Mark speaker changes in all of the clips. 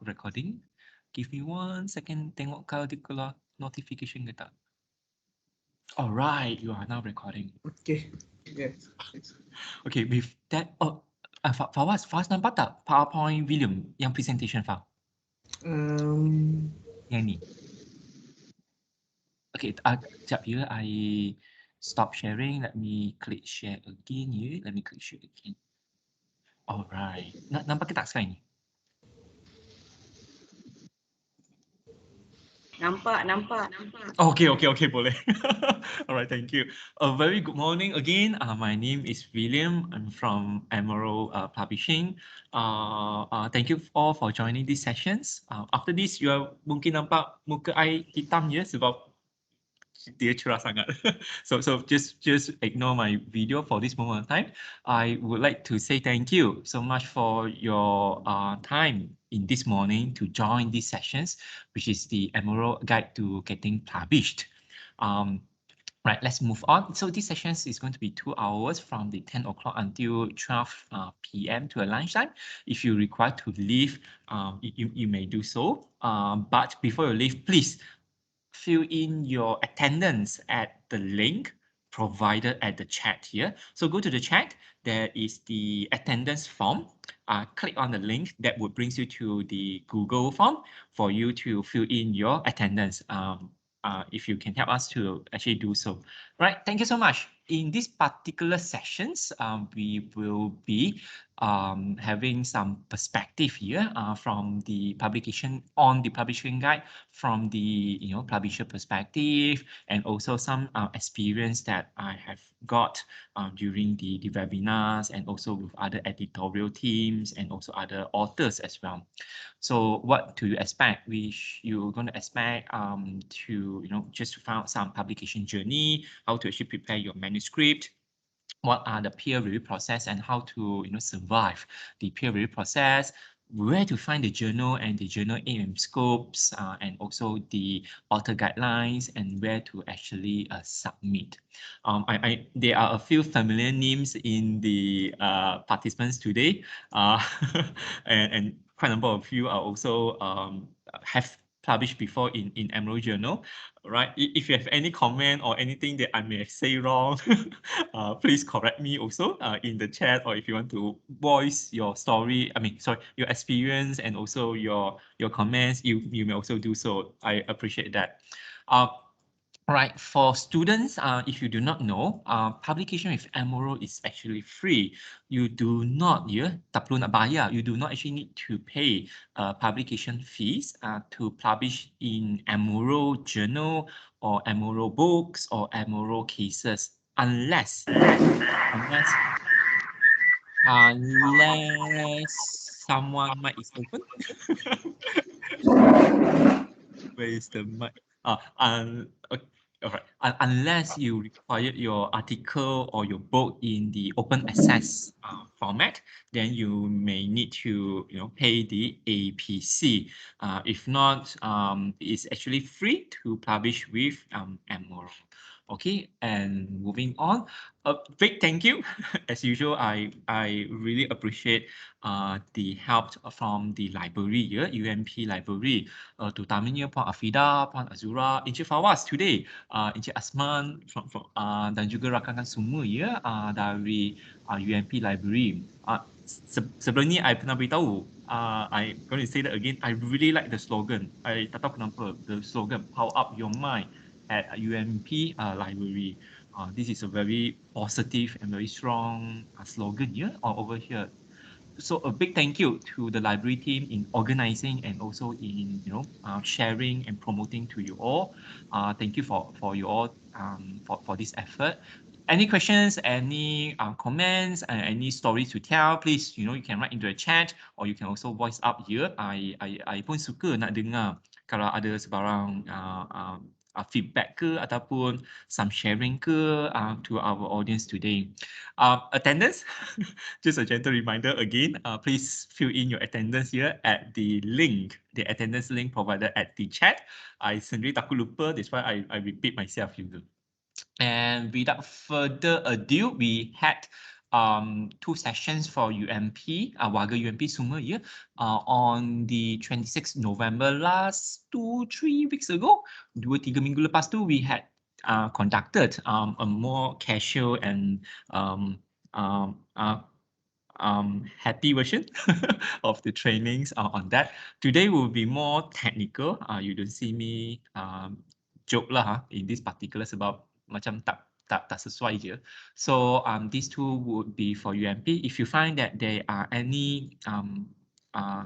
Speaker 1: recording. Give me 1 second. Tengok kalau dia keluar notification ke tak. Alright, you are now recording.
Speaker 2: Okay. Yes.
Speaker 1: Okay, with that, Fawaz nampak tak PowerPoint William yang presentation file? Yang ni. Okay, sekejap ya, I stop sharing. Let me click share again ya. Let me click share again. Alright, nampak ke tak sekarang ni?
Speaker 3: Nampak.
Speaker 1: Okay, boleh. Alright, thank you. A very good morning again. My name is William. I'm from Amuro Publishing. Thank you all for joining these sessions. After this, you are mungkin nampak muka I hitam ya sebab dia cerah sangat. So just ignore my video for this moment of time. I would like to say thank you so much for your time in this morning to join these sessions, which is the Amuro Guide to Getting Published. Right, let's move on. So this session is going to be 2 hours from the 10 o'clock until 12 p.m. to a lunchtime. If you require to leave, you may do so. But before you leave, please fill in your attendance at the link provided at the chat here. So go to the chat, there is the attendance form. Click on the link that would brings you to the Google form for you to fill in your attendance. If you can help us to actually do so. Right, thank you so much. In these particular sessions, we will be having some perspective here from the publication on the publishing guide from the publisher perspective, and also some experience that I have got during the webinars, and also with other editorial teams and also other authors as well. So what to expect? You're going to expect to just to find out some publication journey, how to actually prepare your manuscript, what are the peer review process, and how to survive the peer review process, where to find the journal and the journal aim and scopes, and also the author guidelines, and where to actually submit. There are a few familiar names in the participants today, and quite a number of you are also have published before in Amuro Journal, right? If you have any comment or anything that I may say wrong, please correct me also in the chat, or if you want to voice your story, your experience and also your comments, you may also do so. I appreciate that. Right, for students, if you do not know, publication with Amuro is actually free. You do not, tak perlu nak bayar. You do not actually need to pay publication fees to publish in Amuro Journal or Amuro Books or Amuro Cases, unless someone mic is open. Where is the mic? Okay. All right. Unless you require your article or your book in the open access format, then you may need to pay the APC. If not, it's actually free to publish with Amuro. Okay, and moving on, a big thank you. As usual, I really appreciate the help from the library here, UMP library, terutamanya Puan Afida, Puan Azura, Encik Fawaz today, Encik Asman from dan juga rakan-rakan semua ya dari UMP library. Sebelum ni I pernah beritahu, I going to say that again. I really like the slogan. I tak tahu kenapa the slogan "Power Up Your Mind" at UMP library. This is a very positive and very strong slogan here over here. So a big thank you to the library team in organizing and also in sharing and promoting to you all. Thank you for you all for this effort. Any questions, any comments, any stories to tell, please you can write into the chat, or you can also voice up here. I pun suka nak dengar kalau ada sebarang feedback ke ataupun some sharing ke to our audience today. Attendance, just a gentle reminder again, please fill in your attendance here at the link, the attendance link provided at the chat. I sendiri takut lupa, that's why I repeat myself. And without further ado, we had 2 sessions for UMP, warga UMP semua ya, on the 26th November last 2-3 weeks ago. 2-3 minggu lepas tu we had conducted a more casual and happy version of the trainings on that. Today will be more technical. You don't see me joke lah in this particular sebab macam tak sesuai je. So these two would be for UMP. If you find that there are any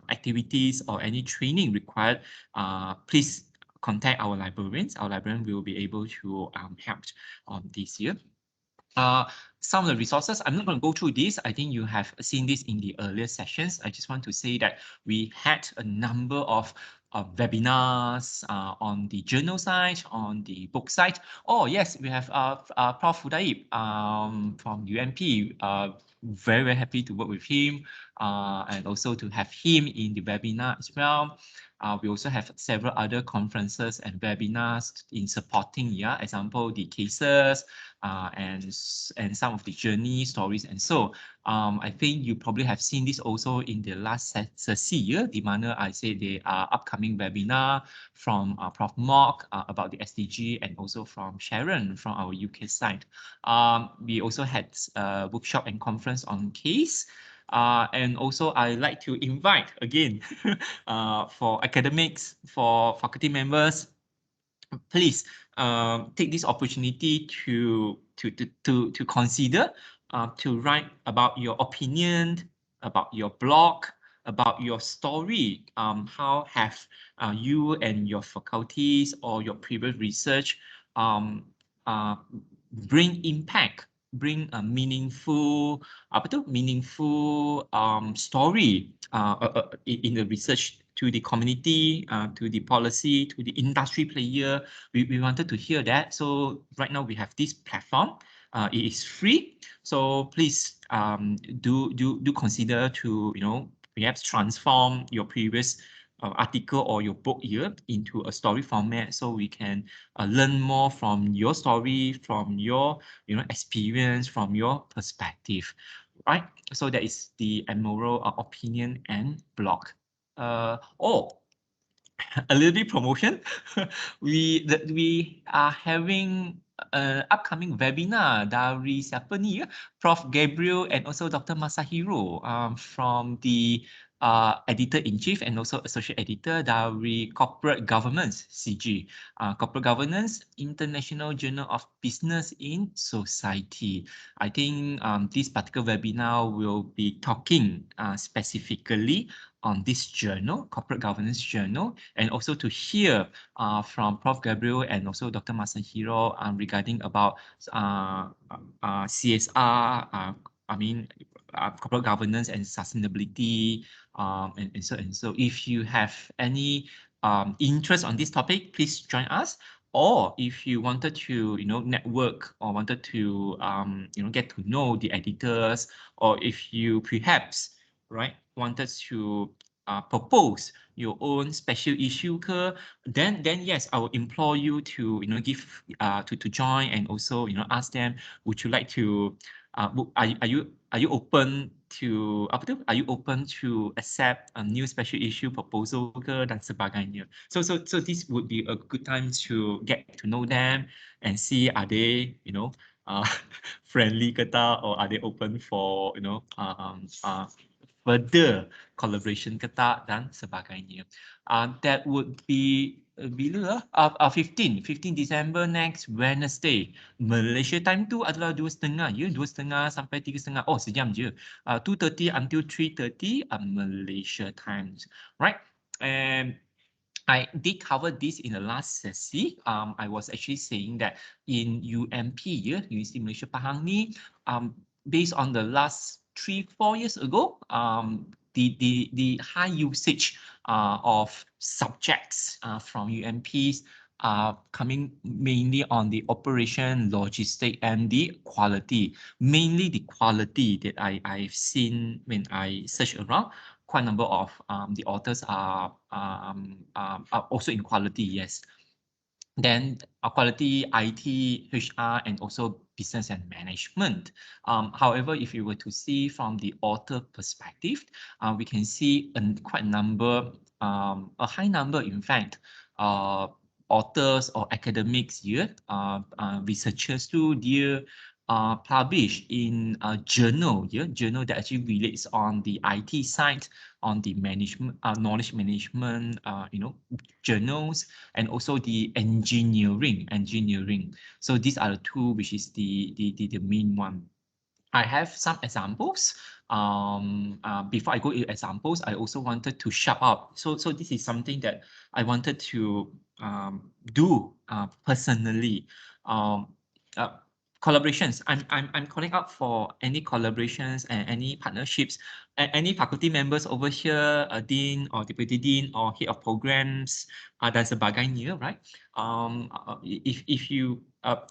Speaker 1: activities or any training required, please contact our librarians. Our librarian will be able to help on this year. Some of the resources, I'm not going to go through this. I think you have seen this in the earlier sessions. I just want to say that we had a number of webinars on the journal site, on the book site. Oh yes, we have Prof. Hudaib from UMP. Very, very happy to work with him and also to have him in the webinar as well. We also have several other conferences and webinars in supporting, example, the cases and some of the journey stories. And so I think you probably have seen this also in the last sesi, di mana I say there are upcoming webinar from Prof. Mock about the SDG and also from Sharon from our UK side. We also had a workshop and conference on case. And also I like to invite again for academics, for faculty members, please take this opportunity to consider to write about your opinion, about your blog, about your story. How have you and your faculties or your previous research bring impact, bring a meaningful story in the research to the community, to the policy, to the industry player. We wanted to hear that. So right now we have this platform. It is free. So please do consider to perhaps transform your previous article or your book here into a story format, so we can learn more from your story, from your experience, from your perspective, right? So that is the Amuro opinion and blog. A little bit promotion. we are having an upcoming webinar dari siapa ni ya? Prof. Gabriel and also Dr. Masahiro from the editor-in-chief and also associate editor dari Corporate Governance, CG. Corporate Governance, International Journal of Business in Society. I think this particular webinar will be talking specifically on this journal, Corporate Governance Journal, and also to hear from Prof. Gabriel and also Dr. Masahiro regarding about CSR, corporate governance and sustainability, and so if you have any interest on this topic, please join us. Or if you wanted to network or wanted to get to know the editors, or if you perhaps wanted to propose your own special issue, then yes, I will implore you to give to join, and also ask them, would you like to are you open to are you open to accept a new special issue proposal dan sebagainya. So this would be a good time to get to know them and see, are they friendly ke tak, or are they open for further collaboration ke tak dan sebagainya. That would be bila 15 December next Wednesday. Malaysia time tu adalah 2:30 ya, 2:30 sampai 3:30. Oh, sejam je. 2:30 until 3:30 Malaysia times, right? And I did cover this in the last sesi. I was actually saying that in UMP, University Malaysia Pahang ni, based on the last 3-4 years ago, the high usage of subjects from UMPs are coming mainly on the operation, logistic, and the quality. Mainly the quality that I've seen when I search around. Quite a number of the authors are also in quality, yes. Then quality, IT, HR, and also business and management. However, if you were to see from the author perspective, we can see quite a number, a high number, in fact, authors or academics here, researchers too, dear, published in a journal, journal that actually relates on the IT side, on the management, knowledge management, journals, and also the engineering. So these are the two, which is the main one. I have some examples. Before I go into examples, I also wanted to shout out. So this is something that I wanted to do personally. Collaborations. I'm calling out for any collaborations and any partnerships. Any faculty members over here, a dean or deputy dean or head of programs, dan sebagainya, right? If you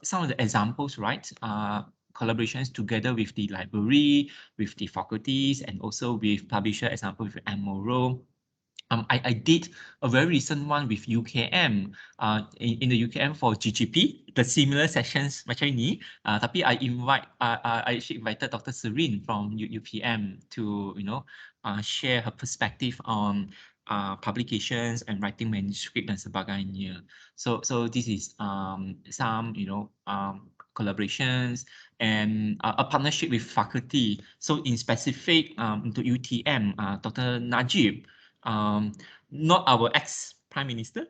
Speaker 1: some of the examples, right? Collaborations together with the library, with the faculties, and also with publisher, example with Amuro. I did a very recent one with UKM, in the UKM for GGP, the similar sessions macam ni. Tapi I actually invited Dr. Serene from UPM to, share her perspective on publications and writing manuscript dan sebagainya. So this is some, collaborations and a partnership with faculty. So in specific, to UTM, Dr. Najib, not our ex-Prime Minister.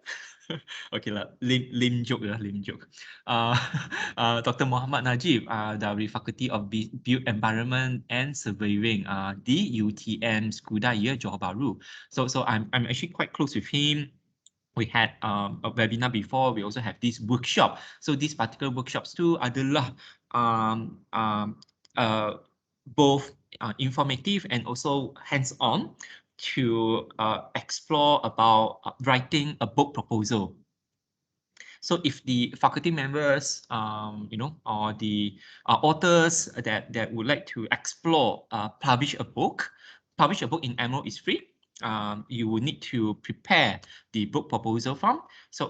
Speaker 1: Okay lah, lame joke. Dr. Muhammad Najib, dari Faculty of Built Environment and Surveying, di UTM Skudaya, Johor Bahru. So I'm actually quite close with him. We had a webinar before. We also have this workshop. So these particular workshops too adalah both informative and also hands-on to explore about writing a book proposal. So if the faculty members, or the authors that would like to explore, publish a book in Amuro is free. You will need to prepare the book proposal form. So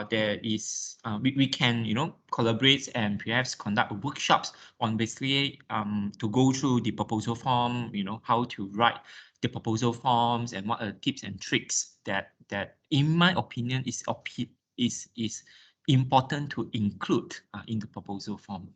Speaker 1: there is we can collaborate and perhaps conduct workshops on basically to go through the proposal form, how to write the proposal forms and what are the tips and tricks that in my opinion is important to include in the proposal form.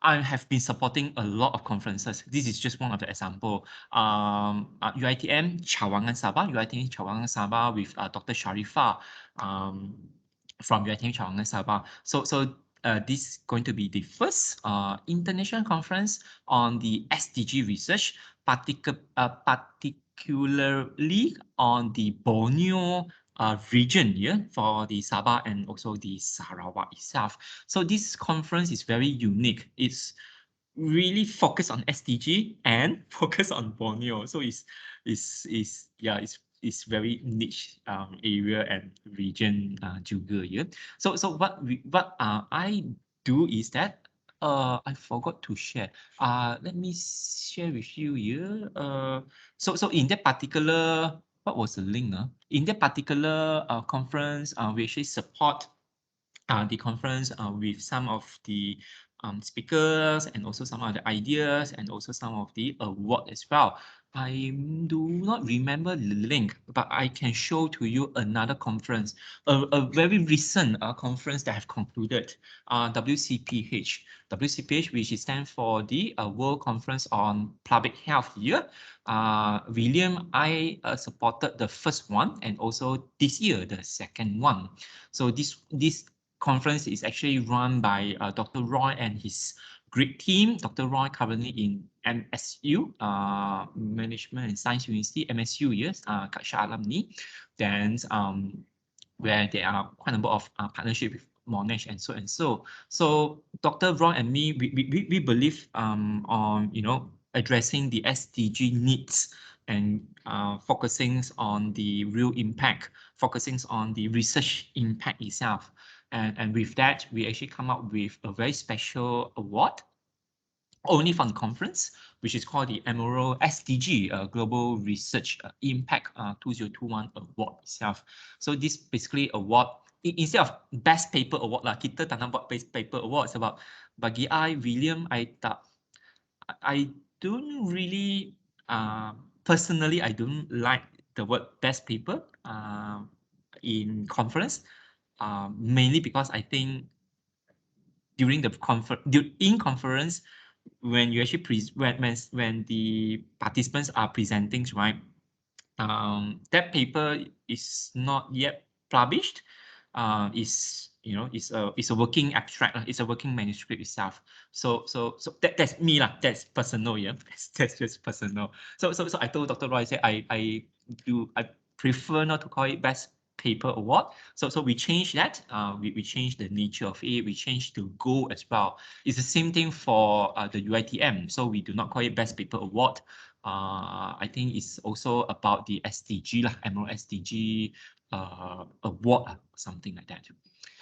Speaker 1: I have been supporting a lot of conferences. This is just one of the example. UiTM Cawangan Sabah with Dr. Sharifah from UiTM Cawangan Sabah. So this is going to be the first international conference on the SDG research, particularly on the Borneo region, for the Sabah and also the Sarawak itself. So this conference is very unique. It's really focused on SDG and focus on Borneo. So it's very niche area and region juga, So what I do is that I forgot to share. Let me share with you here. So in that particular, what was the link? In that particular conference, we actually support the conference with some of the speakers and also some of the ideas and also some of the award as well. I do not remember the link, but I can show to you another conference, a very recent conference that have concluded, WCPH, which stands for the World Conference on Public Health here. William, I supported the first one and also this year, the second one. So this conference is actually run by Dr. Roy and his great team. Dr. Roy currently in MSU, Management and Science University, MSU, yes, Kak Shah alumni. Then where there are quite a number of partnership with Monash and so. So Dr. Roy and me, we believe on addressing the SDG needs and focusing on the real impact, focusing on the research impact itself. And with that, we actually come up with a very special award only from the conference, which is called the Amuro SDG Global Research Impact 2021 Award itself. So this basically award, instead of best paper award, kita tak nak buat best paper award sebab bagi William, I don't really, personally, I don't like the word best paper in conference, mainly because I think during the conference, when you actually when the participants are presenting, right, that paper is not yet published. Is it's a working abstract. It's a working manuscript itself. So that's me lah. That's personal. Yeah, that's just personal. So I told Dr. Roy, I said I prefer not to call it best paper award. So we changed that. We changed the nature of it. We changed the goal as well. It's the same thing for the UITM. So we do not call it best paper award. I think it's also about the SDG lah, Amuro SDG award, something like that.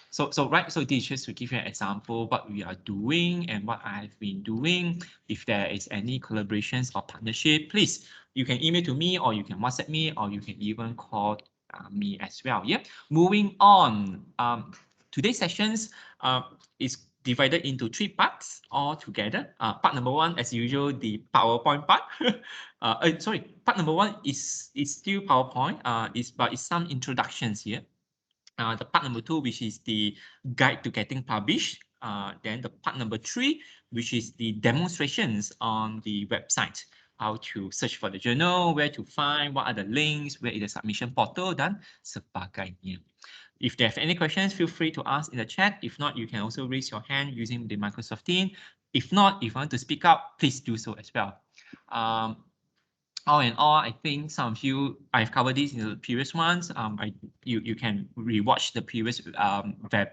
Speaker 1: So this is just to give you an example what we are doing and what I've been doing. If there is any collaborations or partnership, please, you can email to me or you can WhatsApp me or you can even call me as well. Yeah. Moving on. Today's sessions is divided into 3 parts all together. Part number 1, as usual, the PowerPoint part. Sorry, part number 1 is still PowerPoint. But it's some introductions here. The part number 2, which is the guide to getting published. Then the part number 3, which is the demonstrations on the website. How to search for the journal, where to find, what are the links, where is the submission portal, dan sebagainya. If they have any questions, feel free to ask in the chat. If not, you can also raise your hand using the Microsoft Teams. If not, if you want to speak up, please do so as well. All in all, I think some of you, I've covered this in the previous ones. You can rewatch the previous web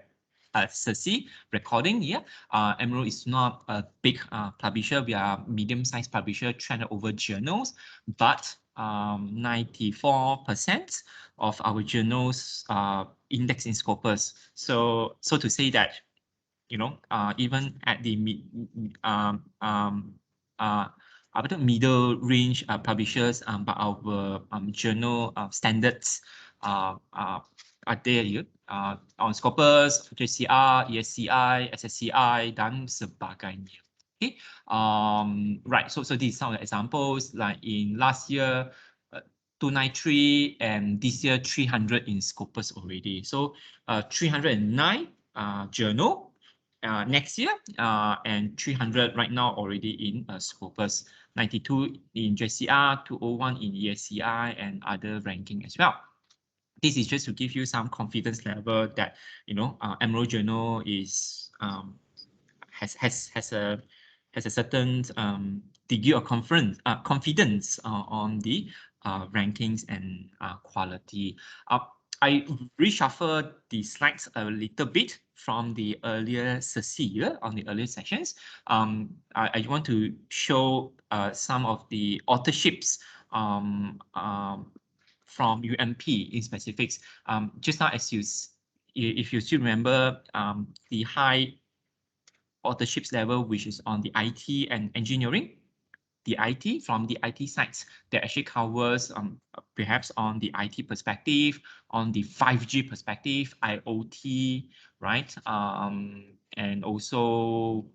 Speaker 1: Recency recording. Yeah, Amuro is not a big publisher. We are medium-sized publisher, trying over journals, but 94% of our journals are indexed in Scopus. So to say that, even at the middle range publishers, but our journal standards are there here on Scopus, JCR, ESCI, SSCI, dan sebagainya. Okay, right. So these are some of the examples. Like in last year, 293, and this year 300 in Scopus already. So 309 journal. Next year, and 300 right now already in Scopus, 92 in JCR, 201 in ESCI, and other ranking as well. This is just to give you some confidence level that Amuro Journal is has a certain degree of confidence on the rankings and quality. I reshuffled the slides a little bit from the earlier session on the earlier sessions. I want to show some of the authorships from UMP in specifics. Just now, if you still remember, the high authorships level, which is on the IT and engineering, the IT from the IT sites that actually covers perhaps on the IT perspective, on the 5G perspective, IoT, right? And also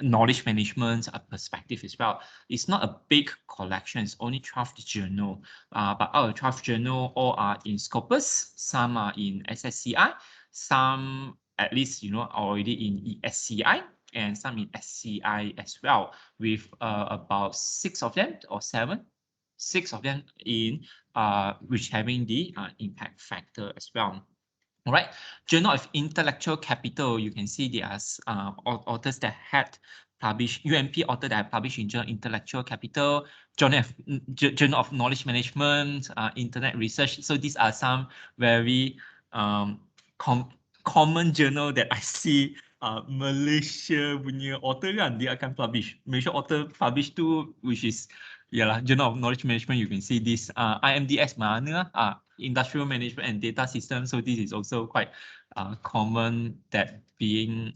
Speaker 1: knowledge management perspective as well. It's not a big collection, it's only 12 journal, but out of 12 journal, all are in Scopus, some are in SSCI, some at least already in ESCI, and some in SCI as well, with about 6 of them or 7, 6 of them in which having the impact factor as well. All right, Journal of Intellectual Capital, you can see there are authors that had published, UMP author that have published in Journal of Intellectual Capital, Journal of Knowledge Management, Internet Research. So these are some very common journal that I see Malaysia punya author kan, dia akan publish. Malaysia author publish tu, which is Journal of Knowledge Management. You can see this IMDS mana Industrial Management and Data System. So this is also quite common that being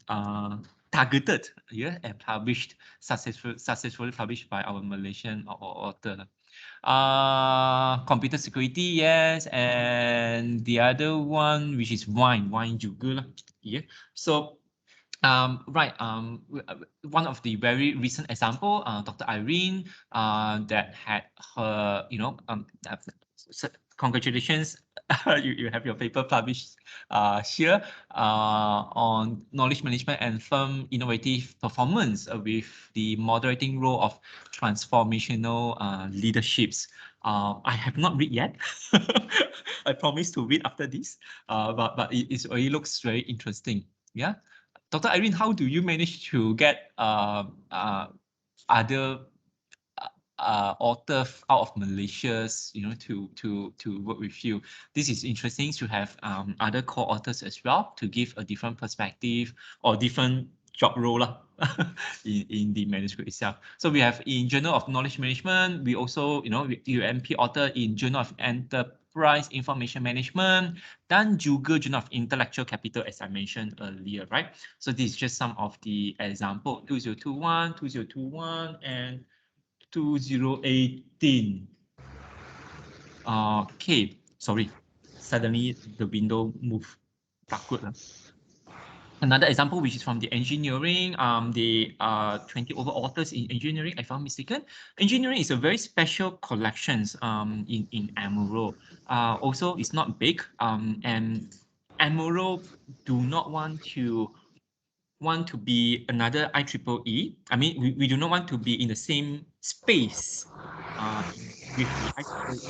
Speaker 1: targeted and published successfully published by our Malaysian author. Computer security, yes, and the other one, which is wine juga lah. Yeah. So Right. One of the very recent example, Dr. Irene, that had her, congratulations, you have your paper published here on knowledge management and firm innovative performance with the moderating role of transformational leaderships. I have not read yet. I promise to read after this, but it already looks very interesting. Yeah. Dr. Irene, how do you manage to get other authors out of Malaysia, to work with you? This is interesting to have other co-authors as well to give a different perspective or different job role in the manuscript itself. So we have in Journal of Knowledge Management, we also, UMP author in Journal of Enterprise Information Management, dan juga Journal of Intellectual Capital, as I mentioned earlier, right? So this is just some of the example, 2021, 2021, and 2018. Okay, sorry. Suddenly the window moved backward. Another example, which is from the engineering, the 20 over authors in engineering, if I'm mistaken. Engineering is a very special collections in Amuro. Also, it's not big, and Amuro do not want to be another IEEE. I mean, we do not want to be in the same space with the IEEE.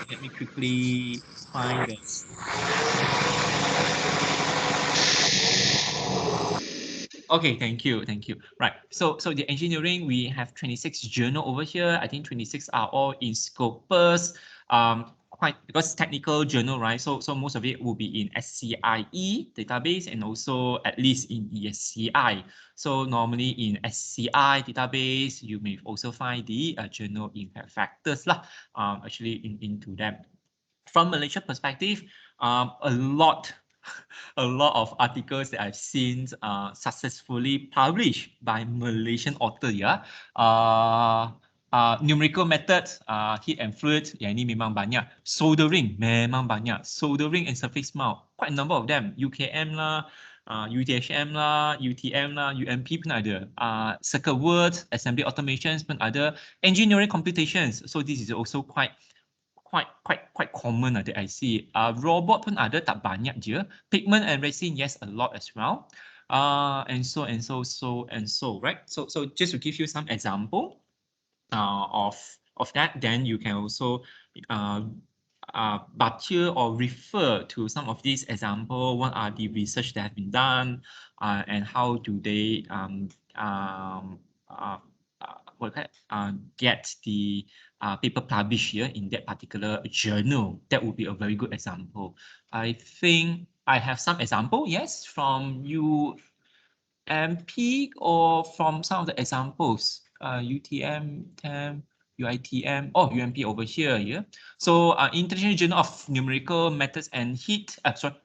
Speaker 1: Let me quickly find this. Okay, thank you. Right. So the engineering, we have 26 journal over here. I think 26 are all in Scopus. Quite because technical journal, right? So most of it will be in SCIE database and also at least in ESCI. So normally in SCI database, you may also find the journal impact factors actually into them. From Malaysia perspective, a lot of articles that I've seen successfully published by Malaysian author numerical methods, heat and fluid, yang ini memang banyak. Soldering, memang banyak. Soldering and surface mount, quite a number of them. UKM lah, UTHM lah, UTM lah, UMP pun ada. Circuit words, assembly automations pun ada. Engineering computations. So this is also quite common that I see. Robot pun ada, tak banyak je. Pigment and resin, yes, a lot as well. And so, right? So just to give you some example of that, then you can also baca or refer to some of these examples. What are the research that have been done, and how do they get the paper published here in that particular journal? That would be a very good example. I think I have some example, yes, from UMP or from some of the examples, UTM, TEM, UITM, UMP over here, yeah. So International Journal of Numerical Methods and Heat,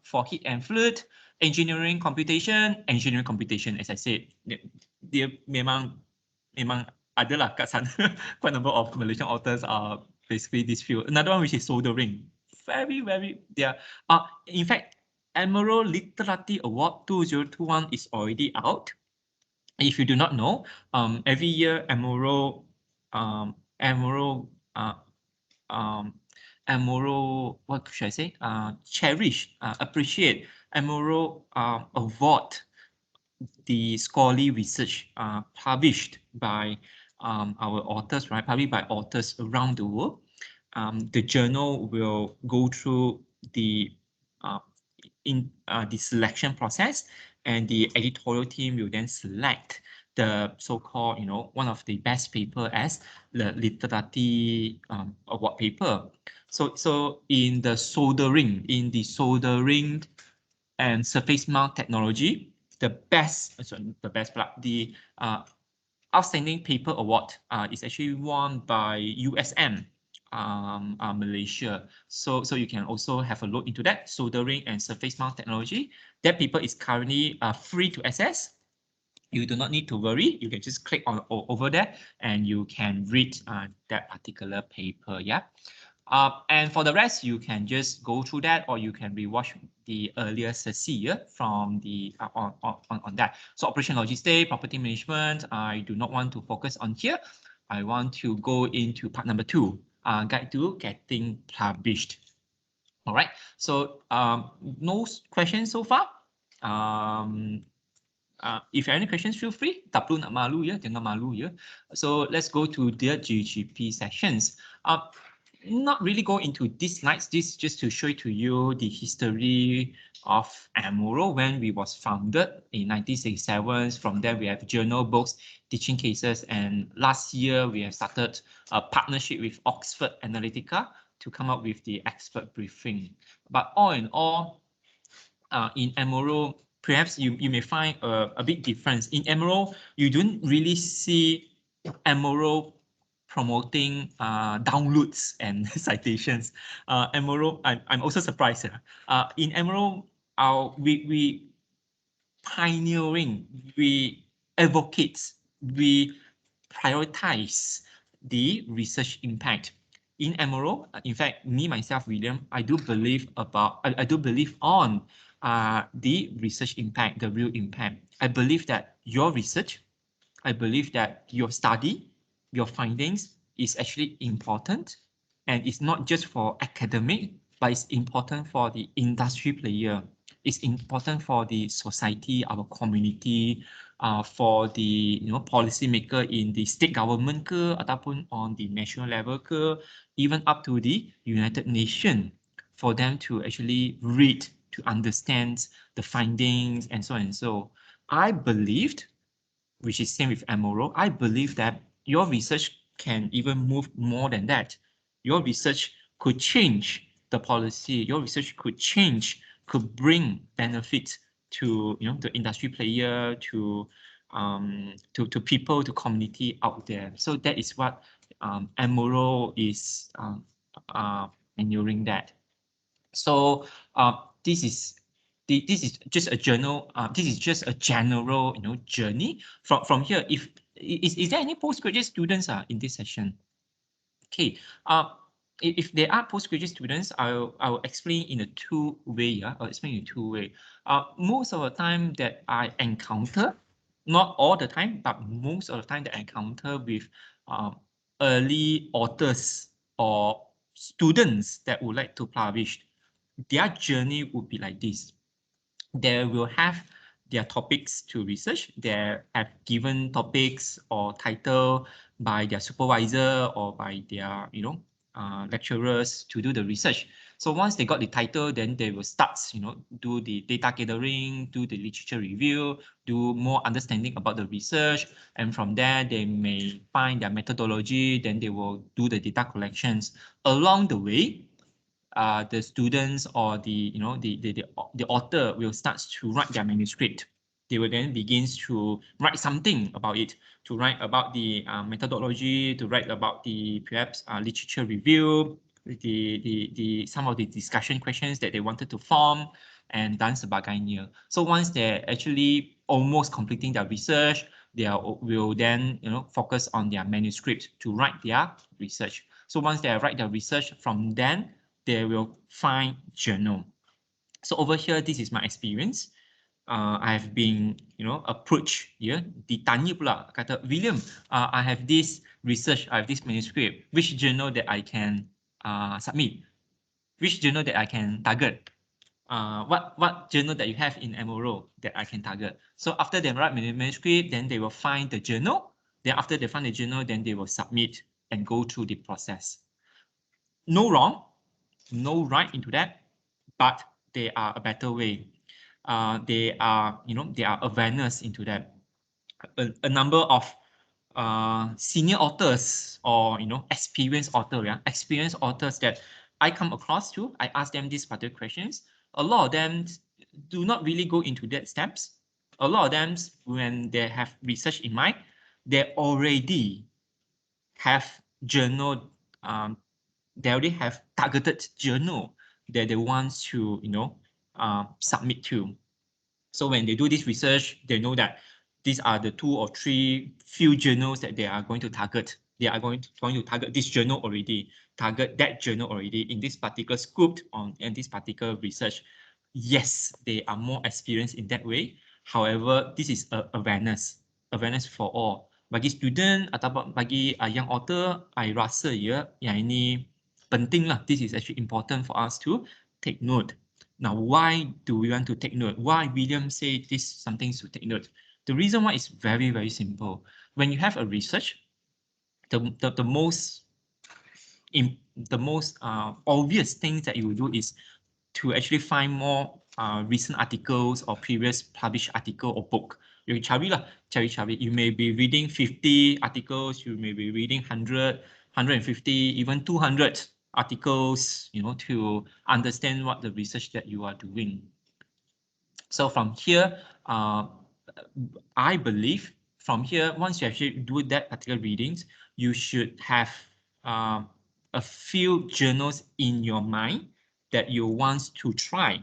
Speaker 1: for heat and fluid, engineering computation, as I said, dia memang adalah kat sana. Quite a number of Malaysian authors are basically this field. Another one which is soldering. Very, there are, in fact, Amuro Literati Award 2021 is already out. If you do not know, every year Amuro, what should I say? Cherish, appreciate Amuro award the scholarly research published by our authors, right? Published by authors around the world. The journal will go through the selection process, and the editorial team will then select the so-called, one of the best paper as the literati award paper. So in the soldering and surface mount technology, the outstanding paper award is actually won by USM Malaysia. So you can also have a look into that, soldering and surface mount technology. That paper is currently free to access. you do not need to worry. You can just click on over there and you can read that particular paper. Yeah. And for the rest, you can just go through that, or you can rewatch the earlier session from the on that. So operation logistics, property management, I do not want to focus on here. I want to go into part number 2, guide to getting published. All right. So no questions so far. If any questions, feel free. Tak perlu nak malu ya, jangan malu ya. So let's go to the GGP sessions. Not really go into these slides. This just to show to you the history of Amuro when we was founded in 1967. From there, we have journal, books, teaching cases, and last year we have started a partnership with Oxford Analytica to come up with the expert briefing. But all in all, in Amuro, perhaps you may find a big difference. In Amuro, you don't really see Amuro promoting downloads and citations. Amuro, I'm also surprised. In Amuro, we pioneering, we advocate, we prioritize the research impact. In Amuro, in fact, me myself, William, I do believe on the research impact, the real impact. I believe that your research, I believe that your study, your findings is actually important, and it's not just for academic, but it's important for the industry player. It's important for the society, our community, for the policy maker in the state government ke, ataupun on the national level ke, even up to the United Nations, for them to actually read, to understand the findings and so on and so. I believed, which is same with Amuro, I believe that your research can even move more than that. Your research could change the policy. Your research could bring benefit to the industry player, to people, to community out there. So that is what Amuro is enduring that. So this is just a journal. This is just a general journey from here. Is there any postgraduate students in this session? Okay. If there are postgraduate students, I'll explain in a two-way. Yeah, I'll explain in a two-way. Most of the time that I encounter, not all the time, but most of the time that I encounter with early authors or students that would like to publish, their journey would be like this. They will have their topics to research. They have given topics or title by their supervisor or by their lecturers to do the research. So once they got the title, then they will start do the data gathering, do the literature review, do more understanding about the research, and from there they may find their methodology. Then they will do the data collections. Along the way, the students or the author will start to write their manuscript. They will then begin to write something about it, to write about the methodology, to write about the perhaps literature review, the some of the discussion questions that they wanted to form, and dan sebagainya. So once they're actually almost completing their research, they will then focus on their manuscript to write their research. So once they write their research, from then they will find journal. So over here, this is my experience. I have been, approached, ditanya pula, kata, William, I have this research, I have this manuscript, which journal that I can submit? Which journal that I can target? What journal that you have in Amuro that I can target? So after they write manuscript, then they will find the journal. Then after they find the journal, then they will submit and go through the process. No wrong, no right into that, but they are a better way. They are awareness into that. A number of senior authors or experienced authors that I come across to, I ask them these particular questions. A lot of them do not really go into that steps. A lot of them, when they have research in mind, they already have journal. They already have targeted journal that they want to submit to. So when they do this research, they know that These are the 2 or 3 few journals that they are going to target. They are going to target this journal already, target that journal already in this particular scope in this particular research. Yes, they are more experienced in that way. However, this is awareness for all. Bagi student ataupun bagi young author, I rasa yang ini penting lah. This is actually important for us to take note. Now, why do we want to take note? Why William say this something to take note? The reason why is very, very simple. When you have a research, the most obvious things that you will do is to actually find more recent articles or previous published article or book. You cari. You may be reading 50 articles, you may be reading 100, 150, even 200 articles, to understand what the research that you are doing. So from here, I believe from here, once you actually do that particular readings, you should have a few journals in your mind that you want to try,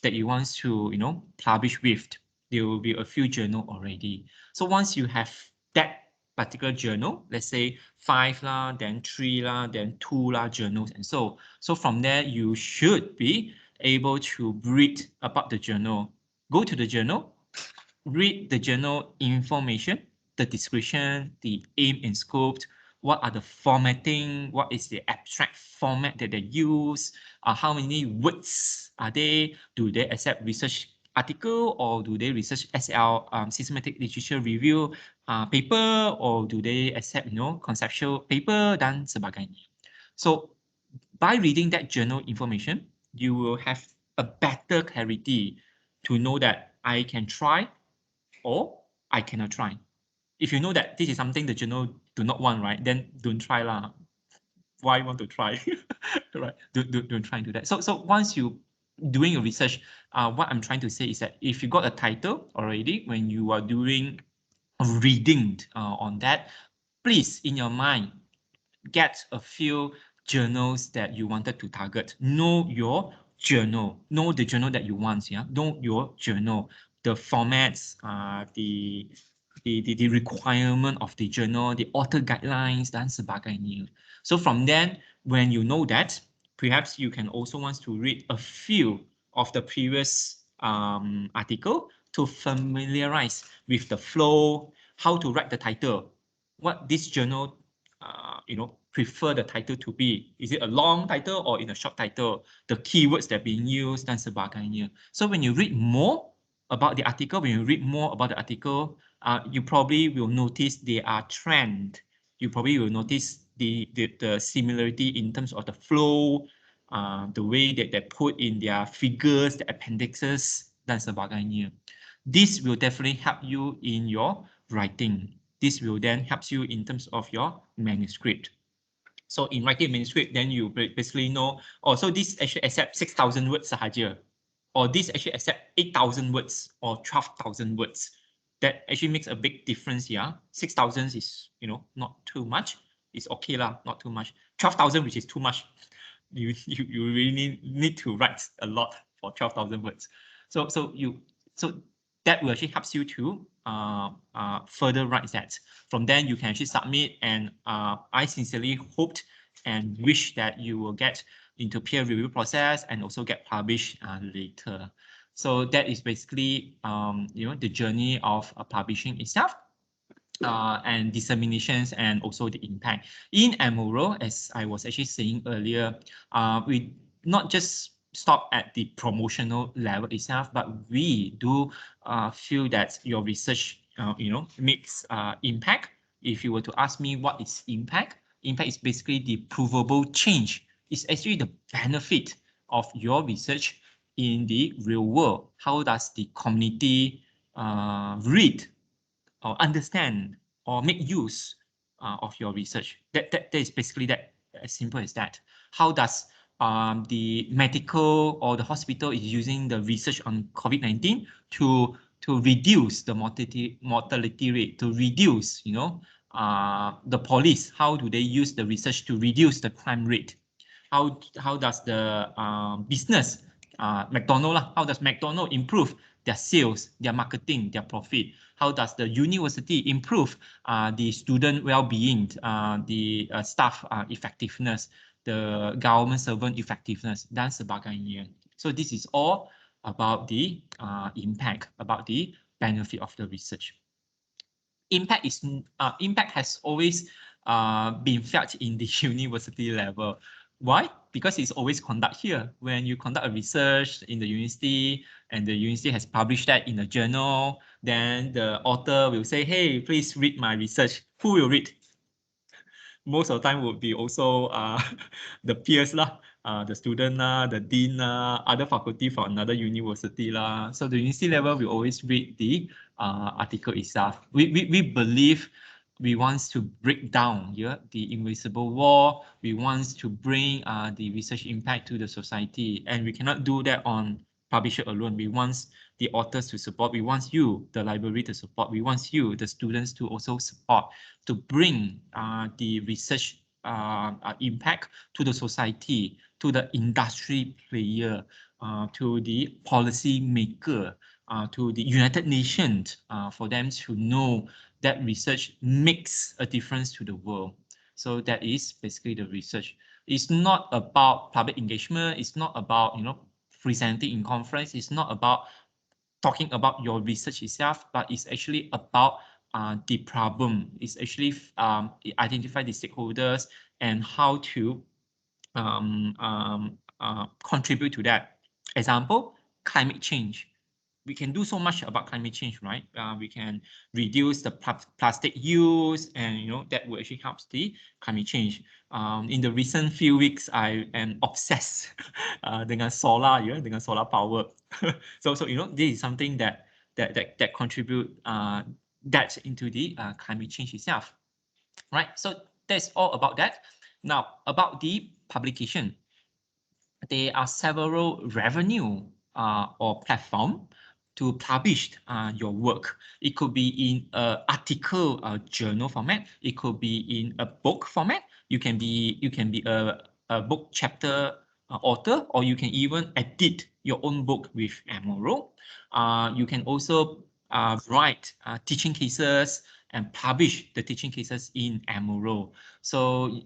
Speaker 1: that you want to, publish with. There will be a few journal already. So once you have that particular journal, let's say 5 lah, then 3 lah, then 2 lah journals, and so from there you should be able to read about the journal. Go to the journal, read the journal information, the description, the aim and scope, what are the formatting, what is the abstract format that they use, how many words are they, do they accept research article, or do they research SL, systematic literature review paper, or do they accept, conceptual paper, dan sebagainya. So by reading that journal information, you will have a better clarity to know that I can try or I cannot try. If you know that this is something the journal do not want, right, then don't try lah. Why want to try? Right? Don't try and do that. So once you doing a research, what I'm trying to say is that if you got a title already, when you are doing reading on that, please in your mind get a few journals that you wanted to target. Know your journal. Know the journal that you want. Yeah, know your journal. The formats, the requirement of the journal, the author guidelines, dan sebagainya. So from then, when you know that, perhaps you can also want to read a few of the previous article to familiarize with the flow, how to write the title, what this journal prefer the title to be. Is it a long title or in a short title? The keywords that are being used dan sebagainya. So when you read more about the article, you probably will notice there are trend. You probably will notice the similarity in terms of the flow, the way that they put in their figures, the appendixes, dan sebagainya. This will definitely help you in your writing. This will then help you in terms of your manuscript. So in writing manuscript, then you basically know, oh, so this actually accept 6,000 words sahaja, or this actually accept 8,000 words or 12,000 words. That actually makes a big difference here. 6,000 is, not too much. It's okay lah, not too much. 12,000, which is too much. You really need to write a lot for 12,000 words. So that will actually helps you to further write that. From then you can actually submit, and I sincerely hoped and wish that you will get into peer review process and also get published later. So that is basically the journey of publishing itself. And disseminations and also the impact. In Amuro, as I was actually saying earlier, we not just stop at the promotional level itself, but we do feel that your research, makes impact. If you were to ask me what is impact, impact is basically the provable change. It's actually the benefit of your research in the real world. How does the community read or understand or make use of your research? That is basically that, as simple as that. How does the medical or the hospital is using the research on COVID-19 to reduce the mortality rate, to reduce, the police, how do they use the research to reduce the crime rate? How does the business McDonald's lah. How does McDonald's improve their sales, their marketing, their profit? How does the university improve the student well-being, the staff effectiveness, the government servant effectiveness, dan sebagainya. So this is all about the impact, about the benefit of the research. Impact has always been felt in the university level. Why? Because it's always conducted here. When you conduct a research in the university and the university has published that in a journal, then the author will say, hey, please read my research. Who will read? Most of the time would be also the peers lah, the student lah, the dean lah, other faculty from another university lah. So the university level will always read the article itself. We believe we want to break down the invisible wall. We want to bring the research impact to the society, and we cannot do that on publisher alone. We want the authors to support. We want you, the library, to support. We want you, the students, to also support, to bring the research impact to the society, to the industry player, to the policy maker, to the United Nations, for them to know that research makes a difference to the world. So that is basically the research. It's not about public engagement. It's not about presenting in conference. It's not about talking about your research itself, but it's actually about the problem. It's actually identify the stakeholders and how to contribute to that. Example, climate change. We can do so much about climate change, right? We can reduce the plastic use, and that will actually help the climate change. In the recent few weeks, I am obsessed dengan solar, dengan solar power. so this is something that contribute that into the climate change itself, right? So that's all about that. Now about the publication, there are several revenue or platform to publish your work. It could be in an article journal format. It could be in a book format. You can be a book chapter author, or you can even edit your own book with Amuro. You can also write teaching cases and publish the teaching cases in Amuro. So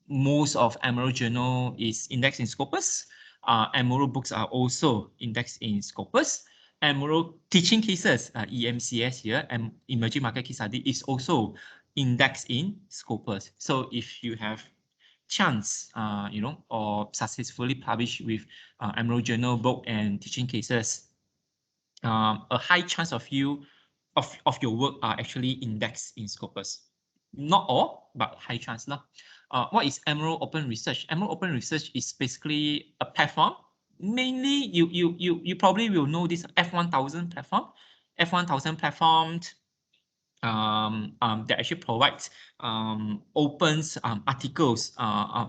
Speaker 1: most of Amuro journal is indexed in Scopus. Amuro books are also indexed in Scopus. Amuro teaching cases, EMCS here, and emerging market case study is also indexed in Scopus. So if you have chance, or successfully published with Amuro journal book and teaching cases, a high chance of your work are actually indexed in Scopus. Not all, but high chance lah. What is Amuro Open Research? Amuro Open Research is basically a platform. Mainly, you probably will know this F1000 platform. F1000 platform that actually provides opens articles,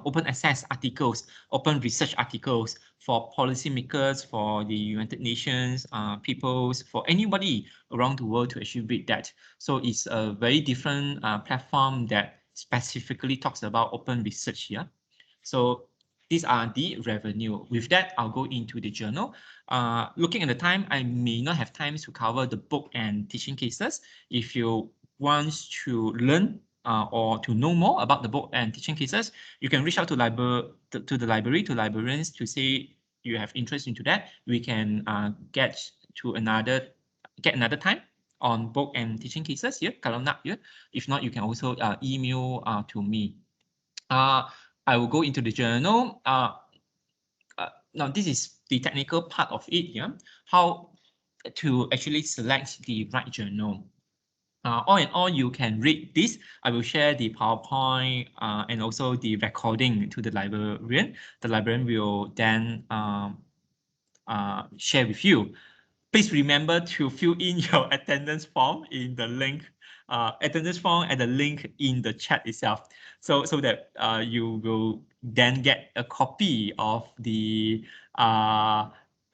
Speaker 1: open access articles, open research articles for policymakers, for the United Nations, peoples, for anybody around the world to actually read that. So it's a very different platform that specifically talks about open research here. So these are the revenue. With that, I'll go into the journal. Looking at the time, I may not have time to cover the book and teaching cases. If you want to learn or to know more about the book and teaching cases, you can reach out to the library, to librarians, to say you have interest into that. We can get another time on book and teaching cases here, kalau nak ya. If not, you can also email to me. I will go into the journal. Now this is the technical part of it, yeah. How to actually select the right journal. All in all, you can read this. I will share the PowerPoint and also the recording to the librarian. The librarian will then share with you. Please remember to fill in your attendance form in the link, attendance form and the link in the chat itself, so that you will then get a copy of the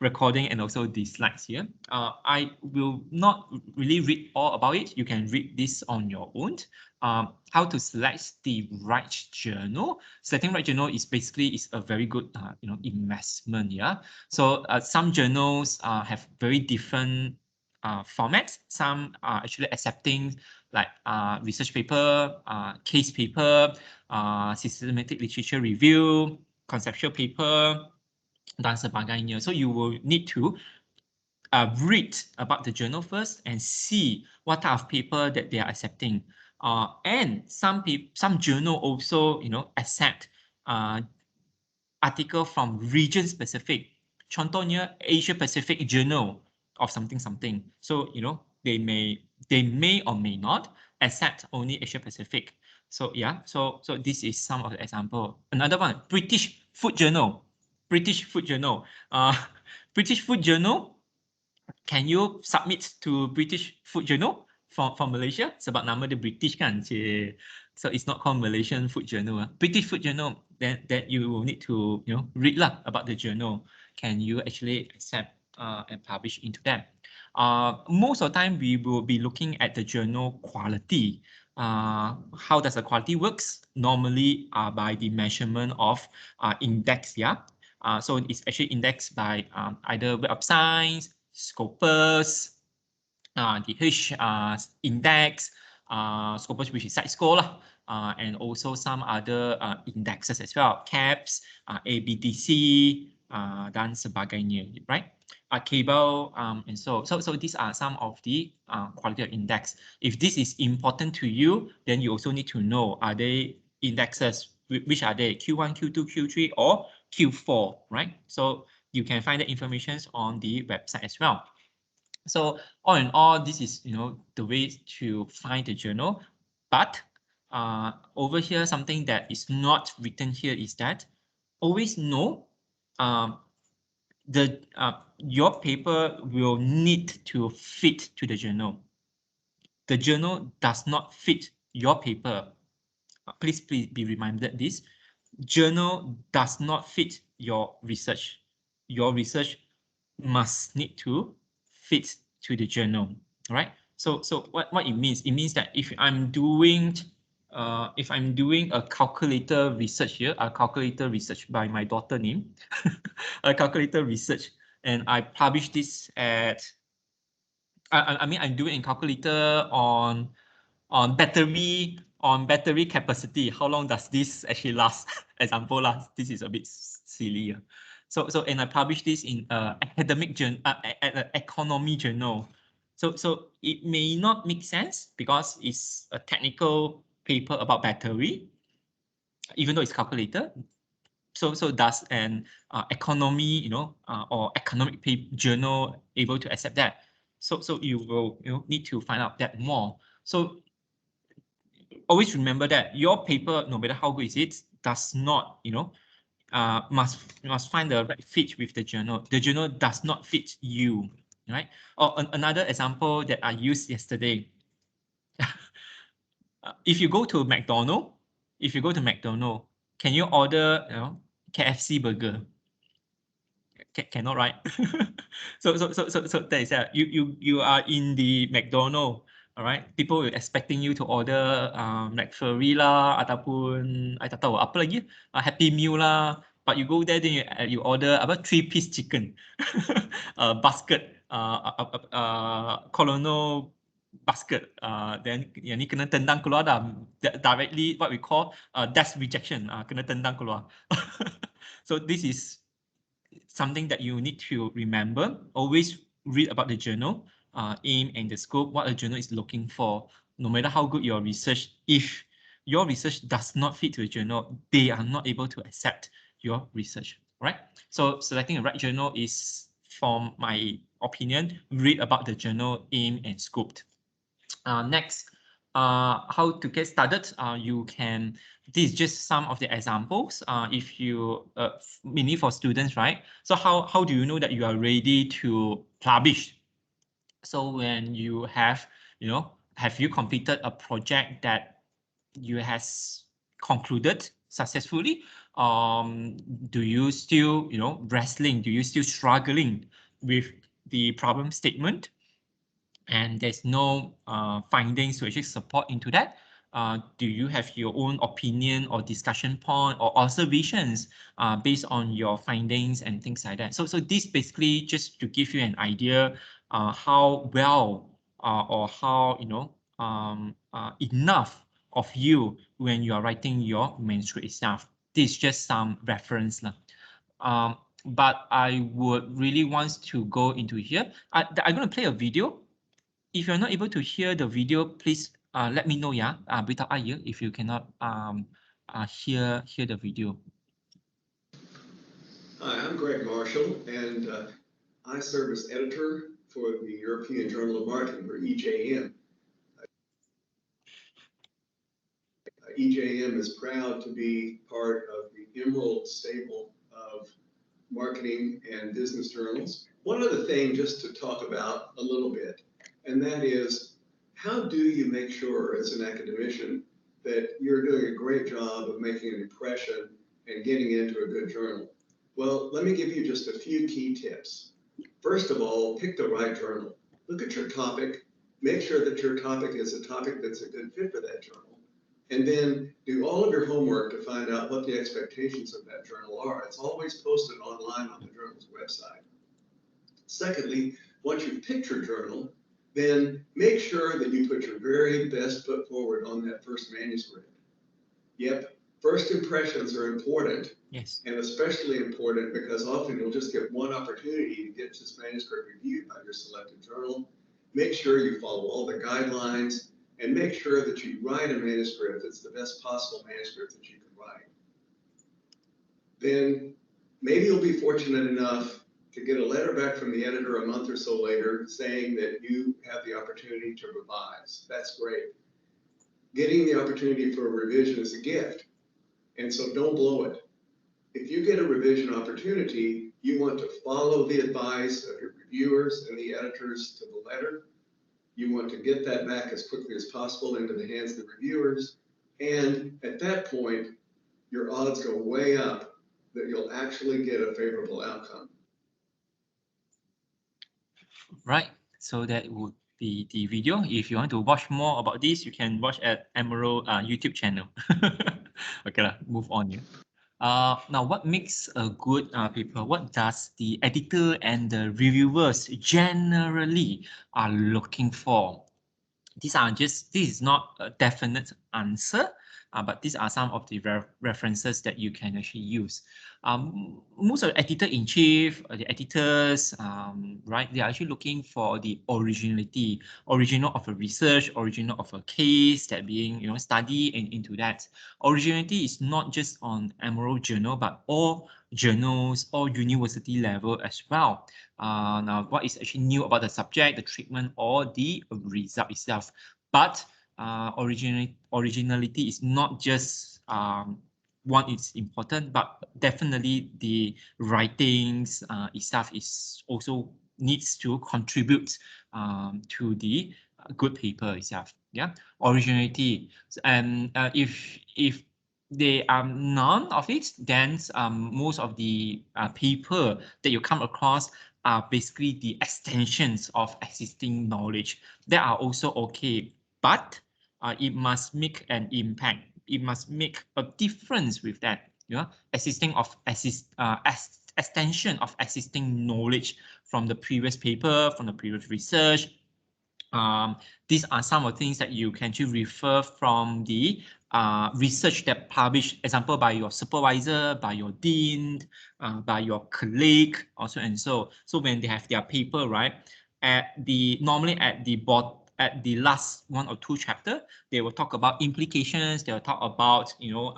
Speaker 1: recording and also the slides here. I will not really read all about it. You can read this on your own. How to select the right journal. Selecting right journal is basically a very good investment. Yeah. So some journals have very different formats. Some are actually accepting like research paper, case paper, systematic literature review, conceptual paper, dan sebagainya. So you will need to read about the journal first and see what type of paper that they are accepting. And some journal also accept article from region specific. Contohnya Asia Pacific Journal of something. So they may or may not accept only Asia Pacific. So yeah, so this is some of the example. Another one, British Food Journal. British Food Journal. British Food Journal, can you submit to British Food Journal from Malaysia? Sebab nama dia British kan, cik. So it's not called Malaysian Food Journal. British Food Journal, then that you will need to read lah about the journal. Can you actually accept and publish into that? Most of the time we will be looking at the journal quality. How does the quality works? Normally by the measurement of index, yeah. So it's actually indexed by either Web of Science, Scopus, the H index, Scopus which is site score lah, and also some other indexes as well, CAPS, ABDC, dan sebagainya, right? Cable, and so these are some of the quality of index. If this is important to you, then you also need to know, are they indexes, which are they, Q1, Q2, Q3, or Q4, right? So you can find the information on the website as well. So all in all, this is the way to find the journal. But over here, something that is not written here is that always know your paper will need to fit to the journal. The journal does not fit your paper. Please be reminded this. Journal does not fit your research. Your research must need to fit to the journal, right? So what it means? It means that if I'm doing a calculator research here, a calculator research by my daughter name, a calculator research, and I publish this at, I mean, I'm doing a calculator on battery capacity. How long does this actually last? Example lah. This is a bit silly. So and I published this in academic journal, economy journal. So it may not make sense because it's a technical paper about battery, even though it's calculator. So does an economy, or economic journal able to accept that? So you will need to find out that more. So always remember that your paper, no matter how good is it, does not, must find the right fit with the journal. The journal does not fit you, right? Or another example that I used yesterday. If you go to McDonald's, can you order, KFC burger? Cannot, right? So that is that. You are in the McDonald's. Alright, people are expecting you to order McFlurry lah, ataupun I tak tahu apa lagi, Happy Meal lah. But you go there, then you order apa 3-piece chicken, basket, colonel basket. Then yang ni kena tendang keluar dah, directly what we call desk rejection, kena tendang keluar. So this is something that you need to remember. Always read about the journal, aim and the scope, what a journal is looking for. No matter how good your research, if your research does not fit to a journal, they are not able to accept your research, right? So selecting the right journal is, from my opinion, read about the journal, aim and scope. Next, how to get started. You can, this is just some of the examples. If you, mainly for students, right? So how do you know that you are ready to publish? So when you have, have you completed a project that you has concluded successfully? Do you still, wrestling? Do you still struggling? with the problem statement, and there's no findings to actually support into that, do you have your own opinion or discussion point or observations based on your findings and things like that? So this basically just to give you an idea how well or how enough of you when you are writing your manuscript itself. This is just some reference. But I would really want to go into here. I'm going to play a video. If you're not able to hear the video, please let me know, yeah. Beritahu saya if you cannot hear the video.
Speaker 2: Hi, I'm Greg Marshall, and I serve as editor for the European Journal of Marketing, or EJM. EJM is proud to be part of the Emerald stable of marketing and business journals. One other thing just to talk about a little bit, and that is, how do you make sure as an academician that you're doing a great job of making an impression and getting into a good journal? Well, let me give you just a few key tips. First of all, pick the right journal. Look at your topic. Make sure that your topic is a topic that's a good fit for that journal. And then do all of your homework to find out what the expectations of that journal are. It's always posted online on the journal's website. Secondly, once you've picked your journal, then make sure that you put your very best foot forward on that first manuscript. Yep, first impressions are important.
Speaker 1: Yes.
Speaker 2: And especially important because often you'll just get one opportunity to get this manuscript reviewed by your selected journal. Make sure you follow all the guidelines and make sure that you write a manuscript that's the best possible manuscript that you can write. Then maybe you'll be fortunate enough to get a letter back from the editor a month or so later saying that you have the opportunity to revise. That's great. Getting the opportunity for a revision is a gift, and so don't blow it. If you get a revision opportunity, you want to follow the advice of your reviewers and the editors to the letter. You want to get that back as quickly as possible into the hands of the reviewers. And at that point, your odds go way up that you'll actually get a favorable outcome.
Speaker 1: Right. So that would be the video. If you want to watch more about this, you can watch at Amuro YouTube channel. Okay, move on here. Now, what makes a good paper? What does the editor and the reviewers generally are looking for? This is not a definite answer, but these are some of the references that you can actually use. Most of the editor-in-chief, the editors, right, they are actually looking for the originality, original of a research, original of a case that being studied and into that. Originality is not just on Amuro Journal, but all journals or university level as well. Now, what is actually new about the subject, the treatment, or the result itself? But originality is not just one is important, but definitely the writings itself is also needs to contribute to the good paper itself. Yeah, originality, and if they are none of it, then most of the paper that you come across are basically the extensions of existing knowledge. That are also okay, but it must make an impact. It must make a difference with that. Extension of existing knowledge from the previous paper, from the previous research. These are some of the things that you can actually refer from the research that published, example, by your supervisor, by your dean, by your colleague, also and so. So when they have their paper, right, normally at the last 1 or 2 chapter, they will talk about implications. They will talk about their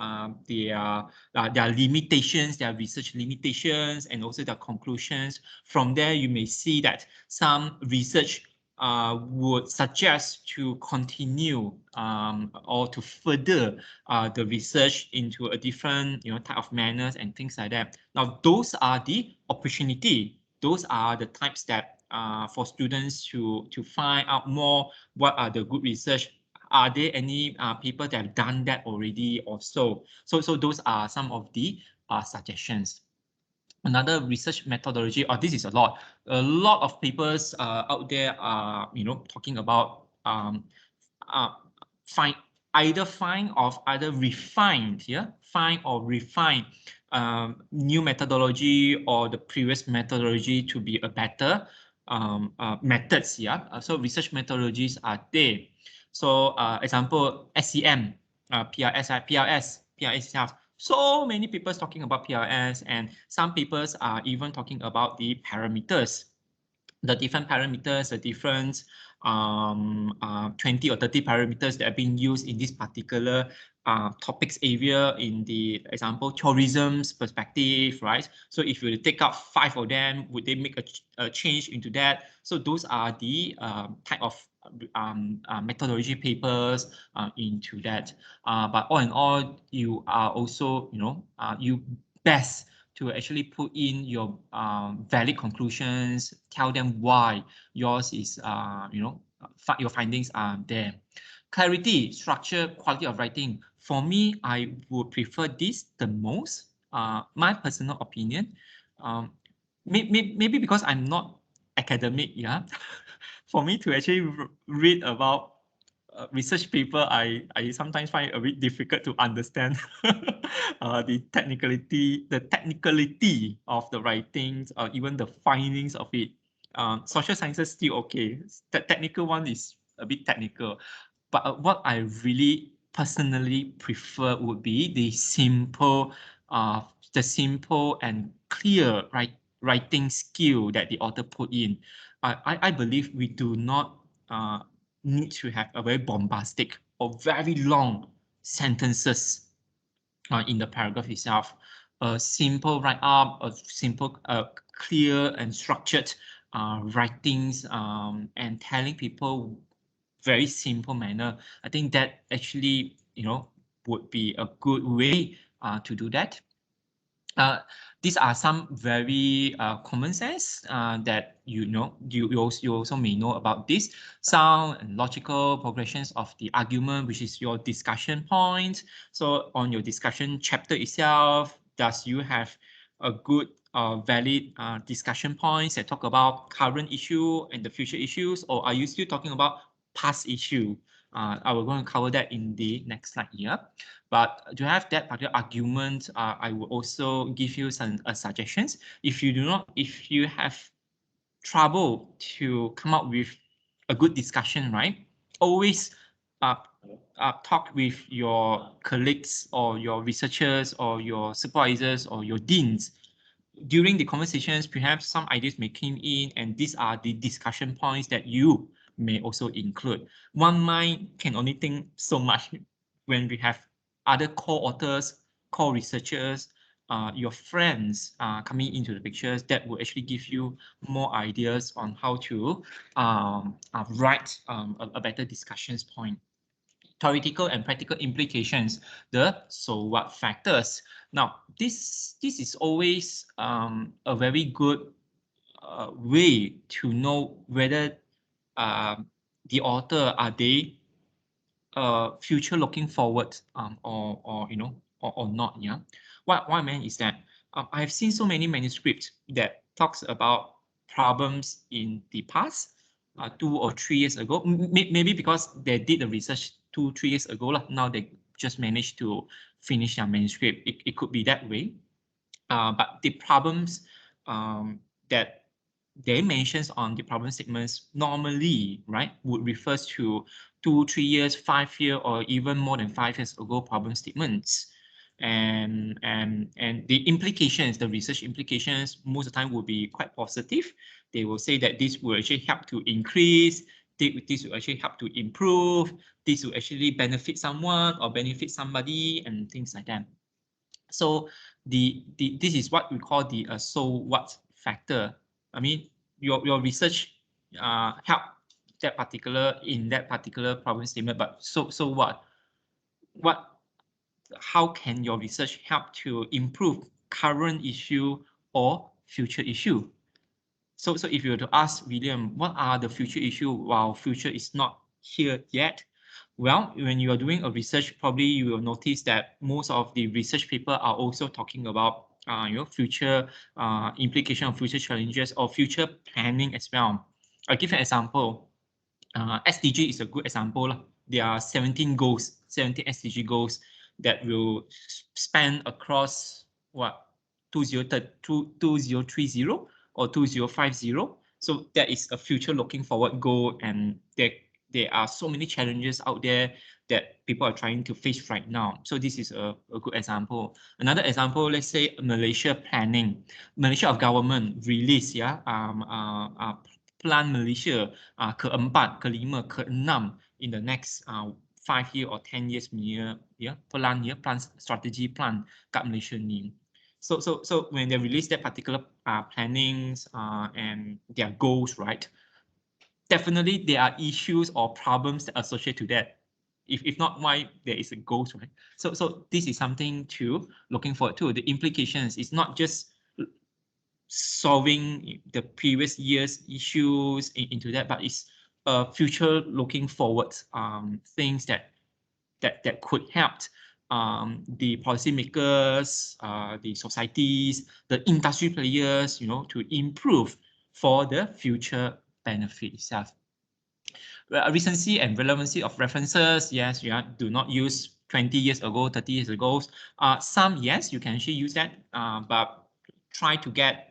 Speaker 1: limitations, their research limitations, and also their conclusions. From there, you may see that some research would suggest to continue or to further the research into a different type of manners and things like that. Now, those are the opportunity. Those are the types that for students to find out more what are the good research. Are there any people that have done that already or so? So those are some of the suggestions. Another research methodology, or this is a lot of papers out there are talking about either find or refine new methodology or the previous methodology to be a better methods. So research methodologies are there. So example, SEM, PRS itself. So many people talking about PRS, and some papers are even talking about the parameters, the different parameters, the different 20 or 30 parameters that are being used in this particular topics area in the example tourism's perspective, right? So if you take out 5 of them, would they make a change into that? So those are the type of methodology papers into that. But all in all, you are also, you best to actually put in your valid conclusions, tell them why yours is, your findings are there. Clarity, structure, quality of writing. For me, I would prefer this the most. My personal opinion. Maybe because I'm not academic, for me to actually read about research paper, I sometimes find it a bit difficult to understand the technicality of the writings, or even the findings of it. Social sciences still okay. The technical one is a bit technical, but what I really personally prefer would be the simple and clear writing skill that the author put in. I believe we do not need to have a very bombastic or very long sentences in the paragraph itself. A simple write-up, a simple, clear and structured writings, and telling people very simple manner. I think that actually, would be a good way to do that. These are some very common sense that you also may know about this. Sound and logical progressions of the argument, which is your discussion point. So on your discussion chapter itself, does you have a good valid discussion points that talk about current issue and the future issues, or are you still talking about past issue? I will go and cover that in the next slide here. But to have that particular argument, I will also give you some suggestions. If you have trouble to come up with a good discussion, right? Always talk with your colleagues or your researchers or your supervisors or your deans. During the conversations, perhaps some ideas may come in, and these are the discussion points that you may also include. One mind can only think so much when we have other co-authors, co-researchers, your friends coming into the pictures. That will actually give you more ideas on how to write a better discussions point. Theoretical and practical implications, the so what factors. Now, this is always a very good way to know whether the author, are they future looking forward or not. What I mean is that I've seen so many manuscripts that talks about problems in the past, 2 or 3 years ago. Maybe because they did the research 2-3 years ago, now they just managed to finish their manuscript. It could be that way. But the problems that they mentions on the problem statements normally, right, would refers to 2-3 years, 5 years, or even more than 5 years ago problem statements. And the implications, the research implications, most of the time will be quite positive. They will say that this will actually help to increase, this will actually help to improve, this will actually benefit someone or benefit somebody, and things like that. So this is what we call the so what factor. I mean, your research help that particular problem statement, but so what? How can your research help to improve current issue or future issue? So if you were to ask William, what are the future issue while future is not here yet? Well, when you are doing a research, probably you will notice that most of the research paper are also talking about future implication of future challenges or future planning as well. I'll give an example. SDG is a good example. There are 17 goals, 17 SDG goals that will span across what 2030 or 2050. So that is a future looking forward goal, and there are so many challenges out there that people are trying to face right now. So this is a good example. Another example, let's say Malaysia planning. Malaysia of government release Plan Malaysia keempat, kelima, keenam in the next 5 year or 10 years punya plan strategy plan kat Malaysia ni. So when they release that particular plannings and their goals, right? Definitely there are issues or problems associated to that. If not, why there is a goals, right? So this is something to looking forward to. The implications is not just solving the previous year's issues into that, but it's future looking forward things that could help the policymakers, the societies, the industry players, to improve for the future benefit itself. Recency and relevancy of references, yes, do not use 20 years ago, 30 years ago. Some, yes, you can actually use that, but try to get,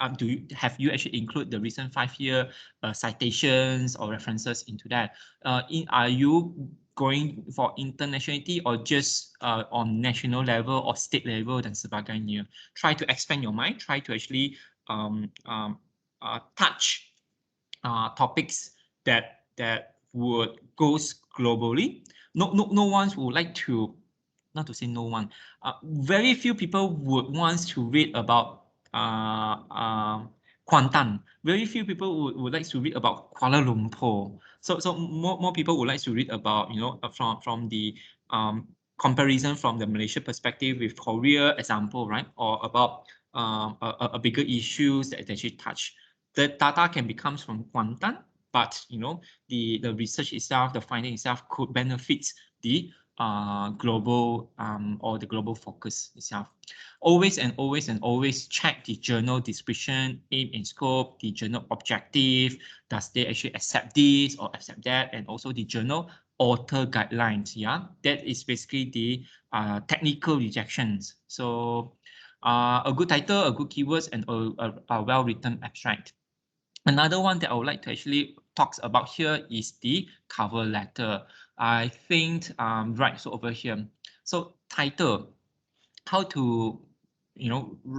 Speaker 1: have you actually include the recent 5-year citations or references into that? Are you going for internationality or just on national level or state level dan sebagainya? Try to expand your mind, try to actually touch topics that would goes globally. No one would like to, not to say no one, very few people would want to read about Kuantan. Very few people would like to read about Kuala Lumpur. So more people would like to read about, from the comparison from the Malaysia perspective with Korea example, right? Or about a bigger issues that actually touch. The data can become from Kuantan, but the research itself, the finding itself could benefit the global or the global focus itself. Always and always check the journal description, aim and scope, the journal objective. Does they actually accept this or accept that? And also the journal author guidelines. Yeah, that is basically the technical rejections. So a good title, a good keywords, and a well-written abstract. Another one that I would like to actually talk about here is the cover letter. I think, right, so over here. So title, how to,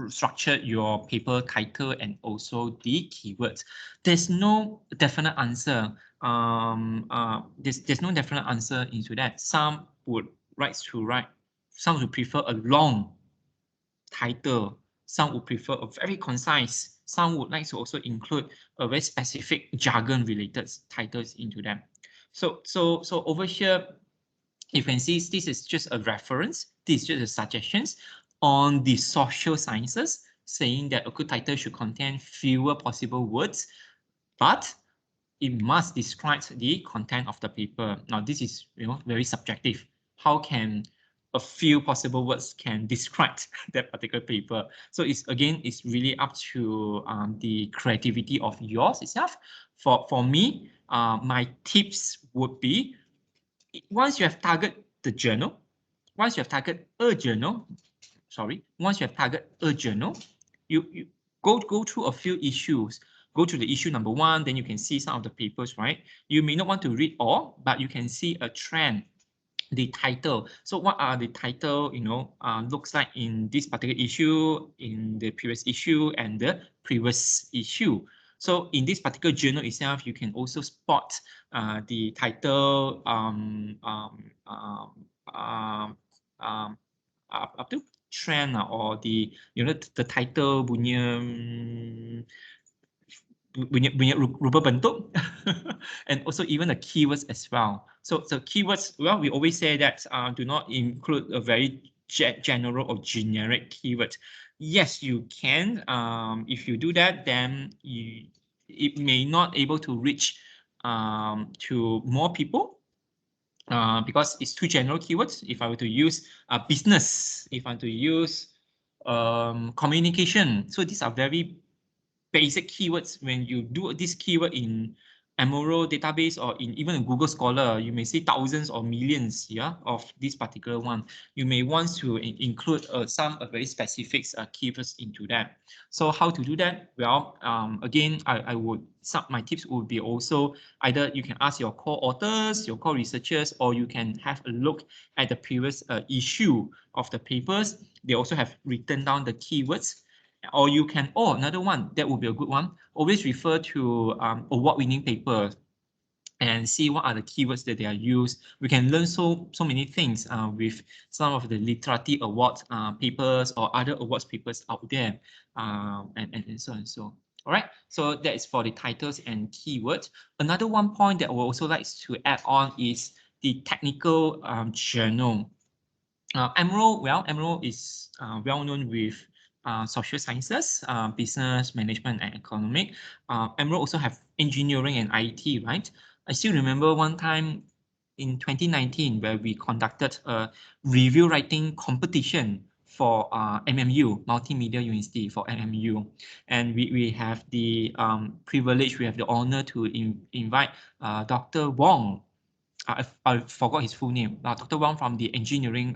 Speaker 1: structure your paper title and also the keywords. There's no definite answer. There's no definite answer into that. Some would some would prefer a long title. Some would prefer a very concise. Some would like to also include a very specific jargon related titles into them. So over here, you can see this is just a reference. This is just a suggestions on the social sciences, saying that a good title should contain fewer possible words, but it must describe the content of the paper. Now, this is very subjective. How can a few possible words can describe that particular paper? So it's really up to the creativity of yours itself. For me, my tips would be, once you have targeted the journal, once you have targeted a journal, you go through a few issues. Go to the issue number 1, then you can see some of the papers, right? You may not want to read all, but you can see a trend, the title. So what are the title, looks like in this particular issue, in the previous issue, and the previous issue. So in this particular journal itself, you can also spot the title up to trend or the the title punya rupa bentuk and also even the keywords as well. So keywords, well, we always say that do not include a very general or generic keyword. Yes, you can. If you do that, then it may not able to reach to more people because it's too general keywords. If I were to use business, if I were to use communication. So these are very basic keywords. When you do this keyword in Amuro database or in even a Google Scholar, you may see thousands or millions, yeah, of this particular one. You may want to include some very specific keywords into that. So how to do that? Well, again, my tips would be also either you can ask your co-authors, your co-researchers, or you can have a look at the previous issue of the papers. They also have written down the keywords. Or you can, another one, that would be a good one. Always refer to award-winning papers and see what are the keywords that they are used. We can learn so many things with some of the literary awards papers or other awards papers out there, and so on and so. All right, so that is for the titles and keywords. Another one point that I would also like to add on is the technical journal. Amuro is well known with social sciences, business, management, and economic. Amuro also have engineering and IT, right? I still remember one time in 2019 where we conducted a review writing competition for MMU, Multimedia University for MMU. And we have the privilege, we have the honor to invite Dr. Wong. I forgot his full name, Dr. Wang from the engineering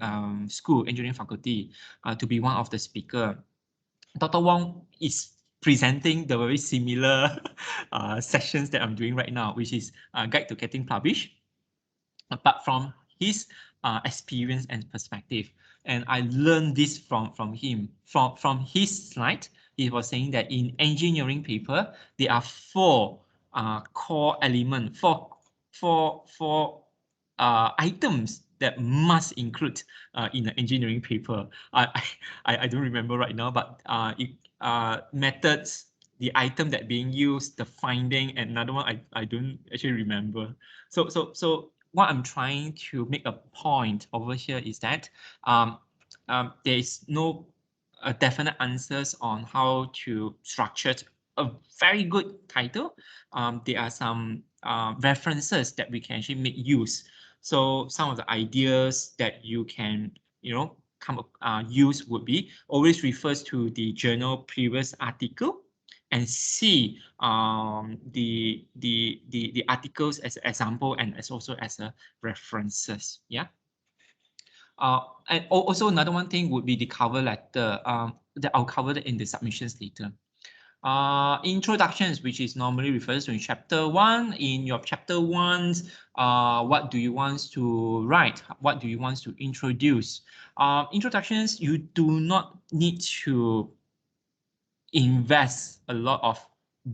Speaker 1: school, engineering faculty, to be one of the speaker. Dr. Wang is presenting the very similar sessions that I'm doing right now, which is Guide to Getting Published, but from his experience and perspective. And I learned this from him. From his slide, he was saying that in engineering paper, there are four core elements, four items that must include in an engineering paper. I don't remember right now, but methods, the item that being used, the finding, and another one I don't actually remember. So what I'm trying to make a point over here is that there is no definite answers on how to structure a very good title. There are some references that we can actually make use. So some of the ideas that you can, use would be always refers to the journal previous article and see the articles as an example and as also as a references. Yeah. And also another one thing would be the cover letter that I'll cover that in the submissions later. Introductions, which is normally refers to in chapter 1. In your chapter 1, what do you want to write? What do you want to introduce? Introductions, you do not need to invest a lot of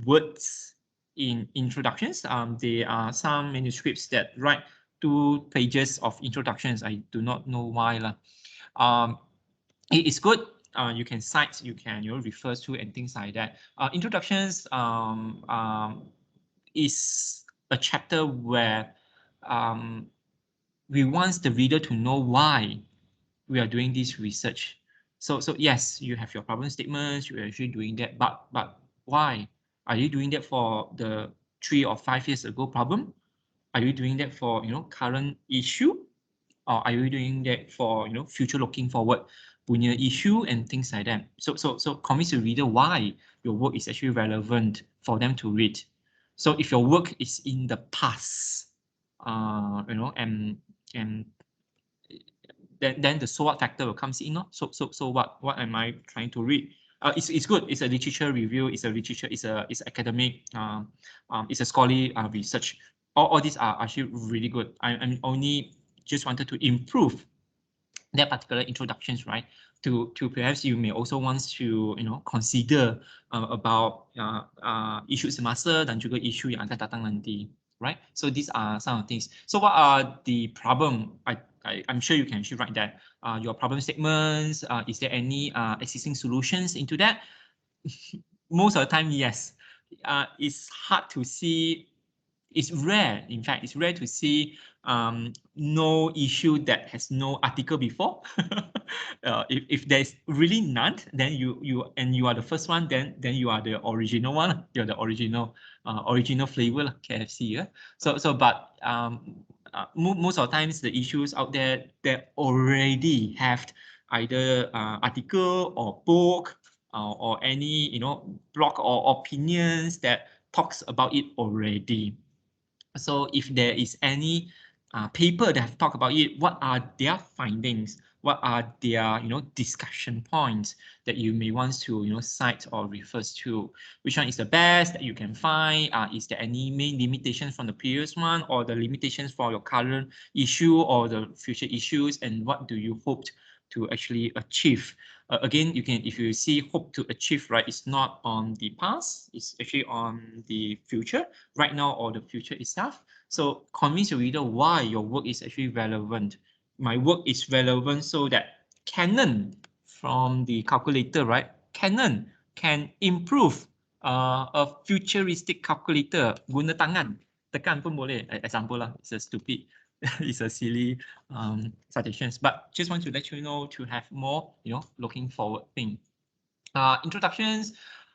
Speaker 1: words in introductions. There are some manuscripts that write 2 pages of introductions. I do not know why. It is good. You can cite, you can refer to and things like that. Introductions is a chapter where we want the reader to know why we are doing this research. So yes, you have your problem statements, you're actually doing that, but why? Are you doing that for the 3 or 5 years ago problem? Are you doing that for current issue? Or are you doing that for future looking forward punya issue and things like that? So convince the reader why your work is actually relevant for them to read. So if your work is in the past, and then the so what factor will come in. So what am I trying to read? It's good. It's a literature review. It's a literature. It's academic. It's a scholarly research. All these are actually really good. I'm only just wanted to improve that particular introductions, right? To perhaps you may also want to consider about issue semasa dan juga issue yang akan datang nanti, right? So these are some of the things. So what are the problem? I'm sure you can actually write that. Your problem statements. Is there any existing solutions into that? Most of the time, yes. It's hard to see. It's rare. In fact, it's rare to see no issue that has no article before. If there's really none, then you are the first one. Then you are the original one. You're the original flavor KFC. Yeah. But most of the times the issues out there that already have either article or book or any blog or opinions that talks about it already. So if there is any paper that have talked about it, what are their findings? What are their discussion points that you may want to cite or refers to? Which one is the best that you can find? Is there any main limitations from the previous one, or the limitations for your current issue or the future issues? And what do you hope to actually achieve? Again, you can, if you see hope to achieve, right, it's not on the past, it's actually on the future, right now or the future itself. So convince your reader why your work is actually relevant. My work is relevant so that Canon from the calculator, right? Canon can improve a futuristic calculator guna tangan. Tekan pun boleh. Example lah. It's a stupid, it's a silly citations. But just want to let you know to have more, looking forward thing. Introductions.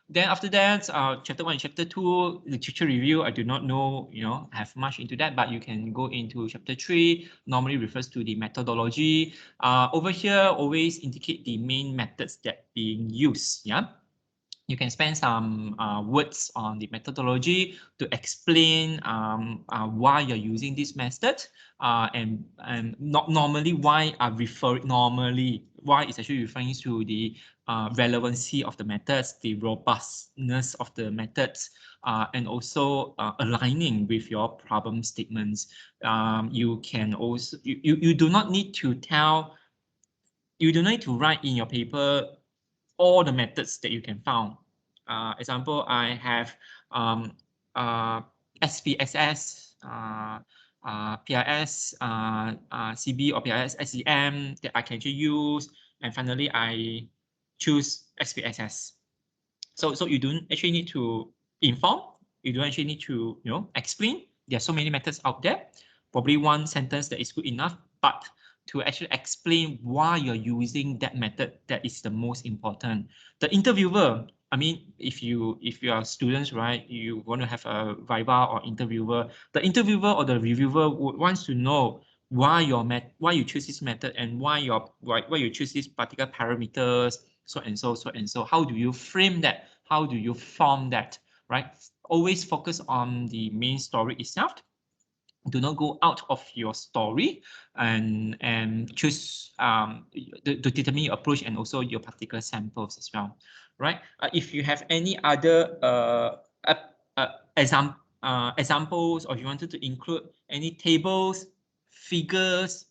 Speaker 1: Then after that, chapter 1 and chapter 2, literature review, I do not know, have much into that, but you can go into chapter 3, normally refers to the methodology. Over here, always indicate the main methods that being used, yeah. You can spend some words on the methodology to explain why you're using this method, and not normally why I refer normally why it's actually referring to the relevancy of the methods, the robustness of the methods, and also aligning with your problem statements. You can also you do not need to tell. You do not need to write in your paper all the methods that you can find. Example, I have SPSS, PIS, CB or PIS, SEM that I can actually use. And finally, I choose SPSS. So you don't actually need to inform. You don't actually need to explain. There are so many methods out there. Probably one sentence that is good enough, but to actually explain why you're using that method, that is the most important. The interviewer, I mean, if you are students, right, you want to have a viva or interviewer, the interviewer or the reviewer wants to know why you choose this method and why you choose these particular parameters, so and so. How do you frame that? How do you form that, right? Always focus on the main story itself. Do not go out of your story and choose to determine your approach and also your particular samples as well, right? If you have any other examples, or you wanted to include any tables, figures,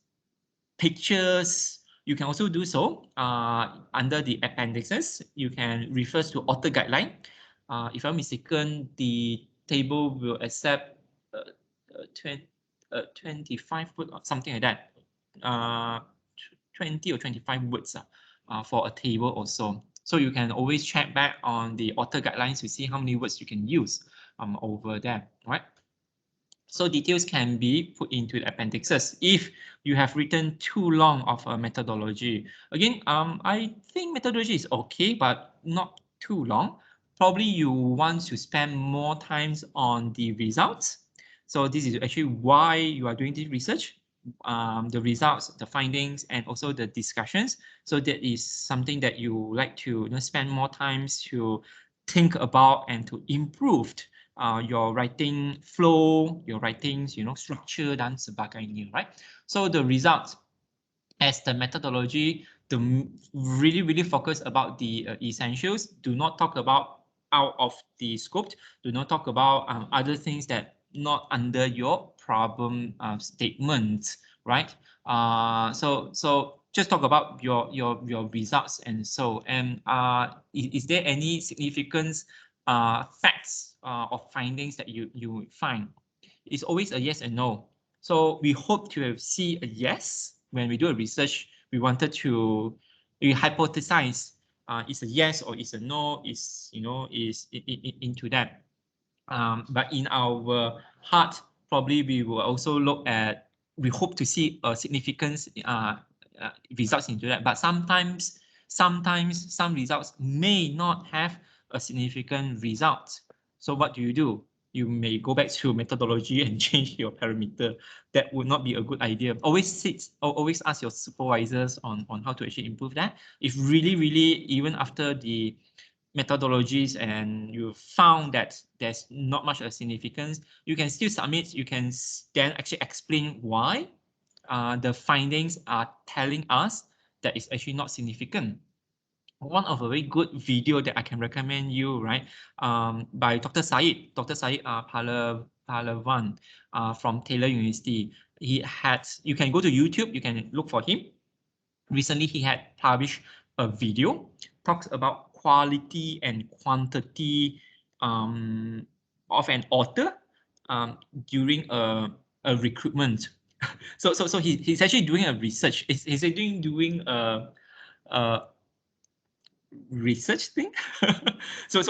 Speaker 1: pictures, you can also do so under the appendixes. You can refer to author guideline. If I'm mistaken, the table will accept 25 words or something like that. 20 or 25 words for a table also. So you can always check back on the author guidelines to see how many words you can use over there, right? So details can be put into the appendixes if you have written too long of a methodology. Again, I think methodology is okay, but not too long. Probably you want to spend more times on the results. So this is actually why you are doing this research, the results, the findings, and also the discussions. So that is something that you like to spend more times to think about and to improve your writing flow, your writings, structure dan sebagainya, right? So the results as the methodology, to really focus about the essentials. Do not talk about out of the scope. Do not talk about other things that not under your problem statements, right? So just talk about your results and so. And is there any significant facts or findings that you find? It's always a yes and no. So we hope to see a yes when we do a research. We wanted to hypothesize it's a yes or it's a no, is into that. But in our heart, probably we will also look at, we hope to see a significant results into that. But sometimes some results may not have a significant result. So what do you do? you may go back to methodology and change your parameter. That would not be a good idea. Always ask your supervisors on how to actually improve that. If really, even after the methodologies and you found that there's not much of significance, you can still submit. You can then actually explain why the findings are telling us that it's actually not significant. One of a very good video that I can recommend you, right, by Dr. Said Pahlavan from Taylor University. You can go to YouTube, you can look for him. Recently, he had published a video, talks about quality and quantity of an author during a recruitment. So he's actually doing a research. He's actually doing a research thing. so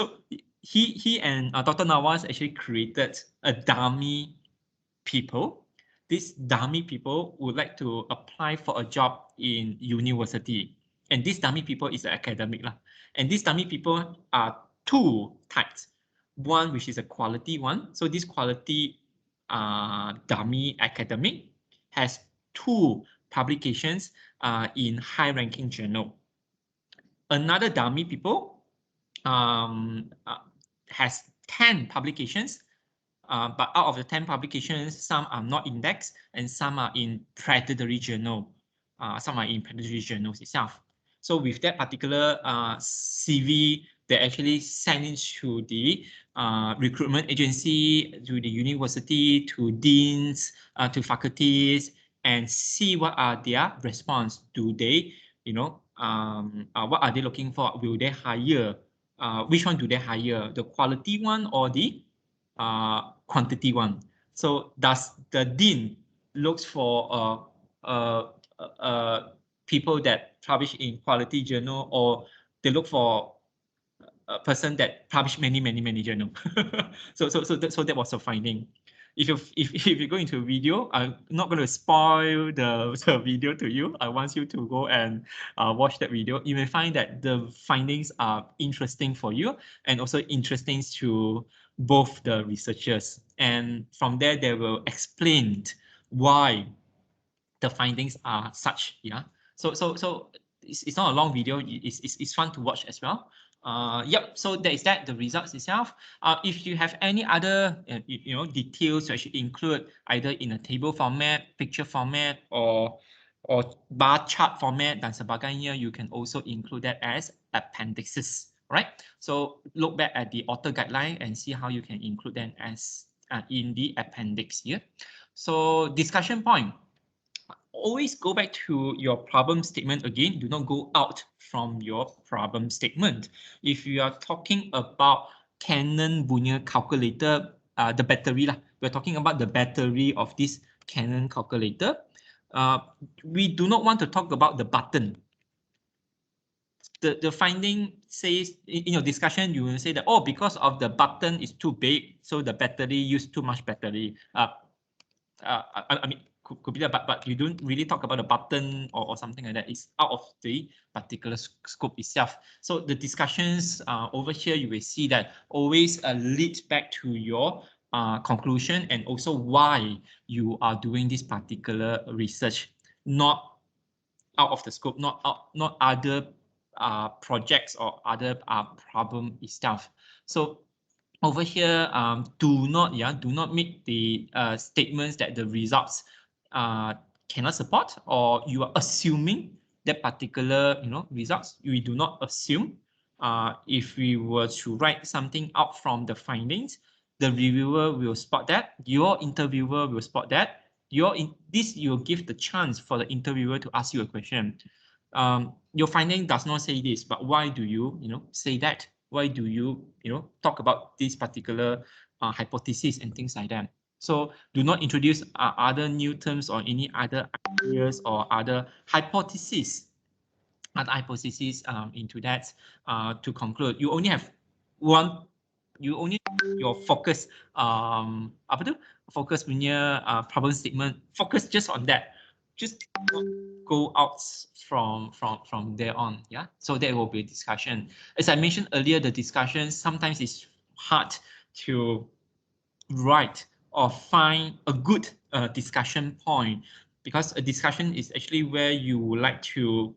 Speaker 1: he and Dr. Nawaz actually created a dummy people. These dummy people would like to apply for a job in university, and this dummy people is academic lah. And these dummy people are two types. One which is a quality one. So this quality dummy academic has 2 publications in high-ranking journal. Another dummy people has 10 publications, but out of the 10 publications, some are not indexed and some are in predatory journal. Some are in predatory journals itself. So with that particular CV, they actually send it to the recruitment agency, to the university, to deans, to faculties, and see what are their response. Do they, what are they looking for? Will they hire? Which one do they hire? The quality one or the quantity one? So does the dean looks for people that publish in quality journal, or they look for a person that published many journal? so that was a finding. If you go into a video, I'm not going to spoil the video to you. I want you to go and watch that video. You may find that the findings are interesting for you and also interesting to both the researchers. And from there, they will explain why the findings are such. Yeah. So it's not a long video. It's fun to watch as well. Yep. So that is that the results itself. If you have any other details to actually include either in a table format, picture format, or bar chart format dan sebagainya, you can also include that as appendixes. Right. So look back at the author guideline and see how you can include them as in the appendix here. So discussion point. Always go back to your problem statement again. Do not go out from your problem statement. If you are talking about Canon punya calculator, the battery lah. We're talking about the battery of this Canon calculator. We do not want to talk about the button. The finding says in your discussion, you will say that, oh, because of the button is too big, so the battery used too much battery. I mean, could be that, but you don't really talk about a button or something like that. It's out of the particular scope itself. So the discussions over here, you will see that always lead back to your conclusion and also why you are doing this particular research, not out of the scope, not other projects or other problem itself. So over here, do not make the statements that the results cannot support, or you are assuming that particular results. We do not assume. If we were to write something out from the findings, the reviewer will spot that. Your interviewer will spot that. You'll give the chance for the interviewer to ask you a question. Your finding does not say this, but why do you say that? Why do you talk about this particular hypothesis and things like that? So do not introduce other new terms or any other ideas or other hypotheses into that to conclude. You only have one. You only your focus focus punya problem statement. Focus just on that. Just go out from there on. Yeah. So there will be a discussion. As I mentioned earlier, the discussion sometimes is hard to write or find a good discussion point, because a discussion is actually where you would like to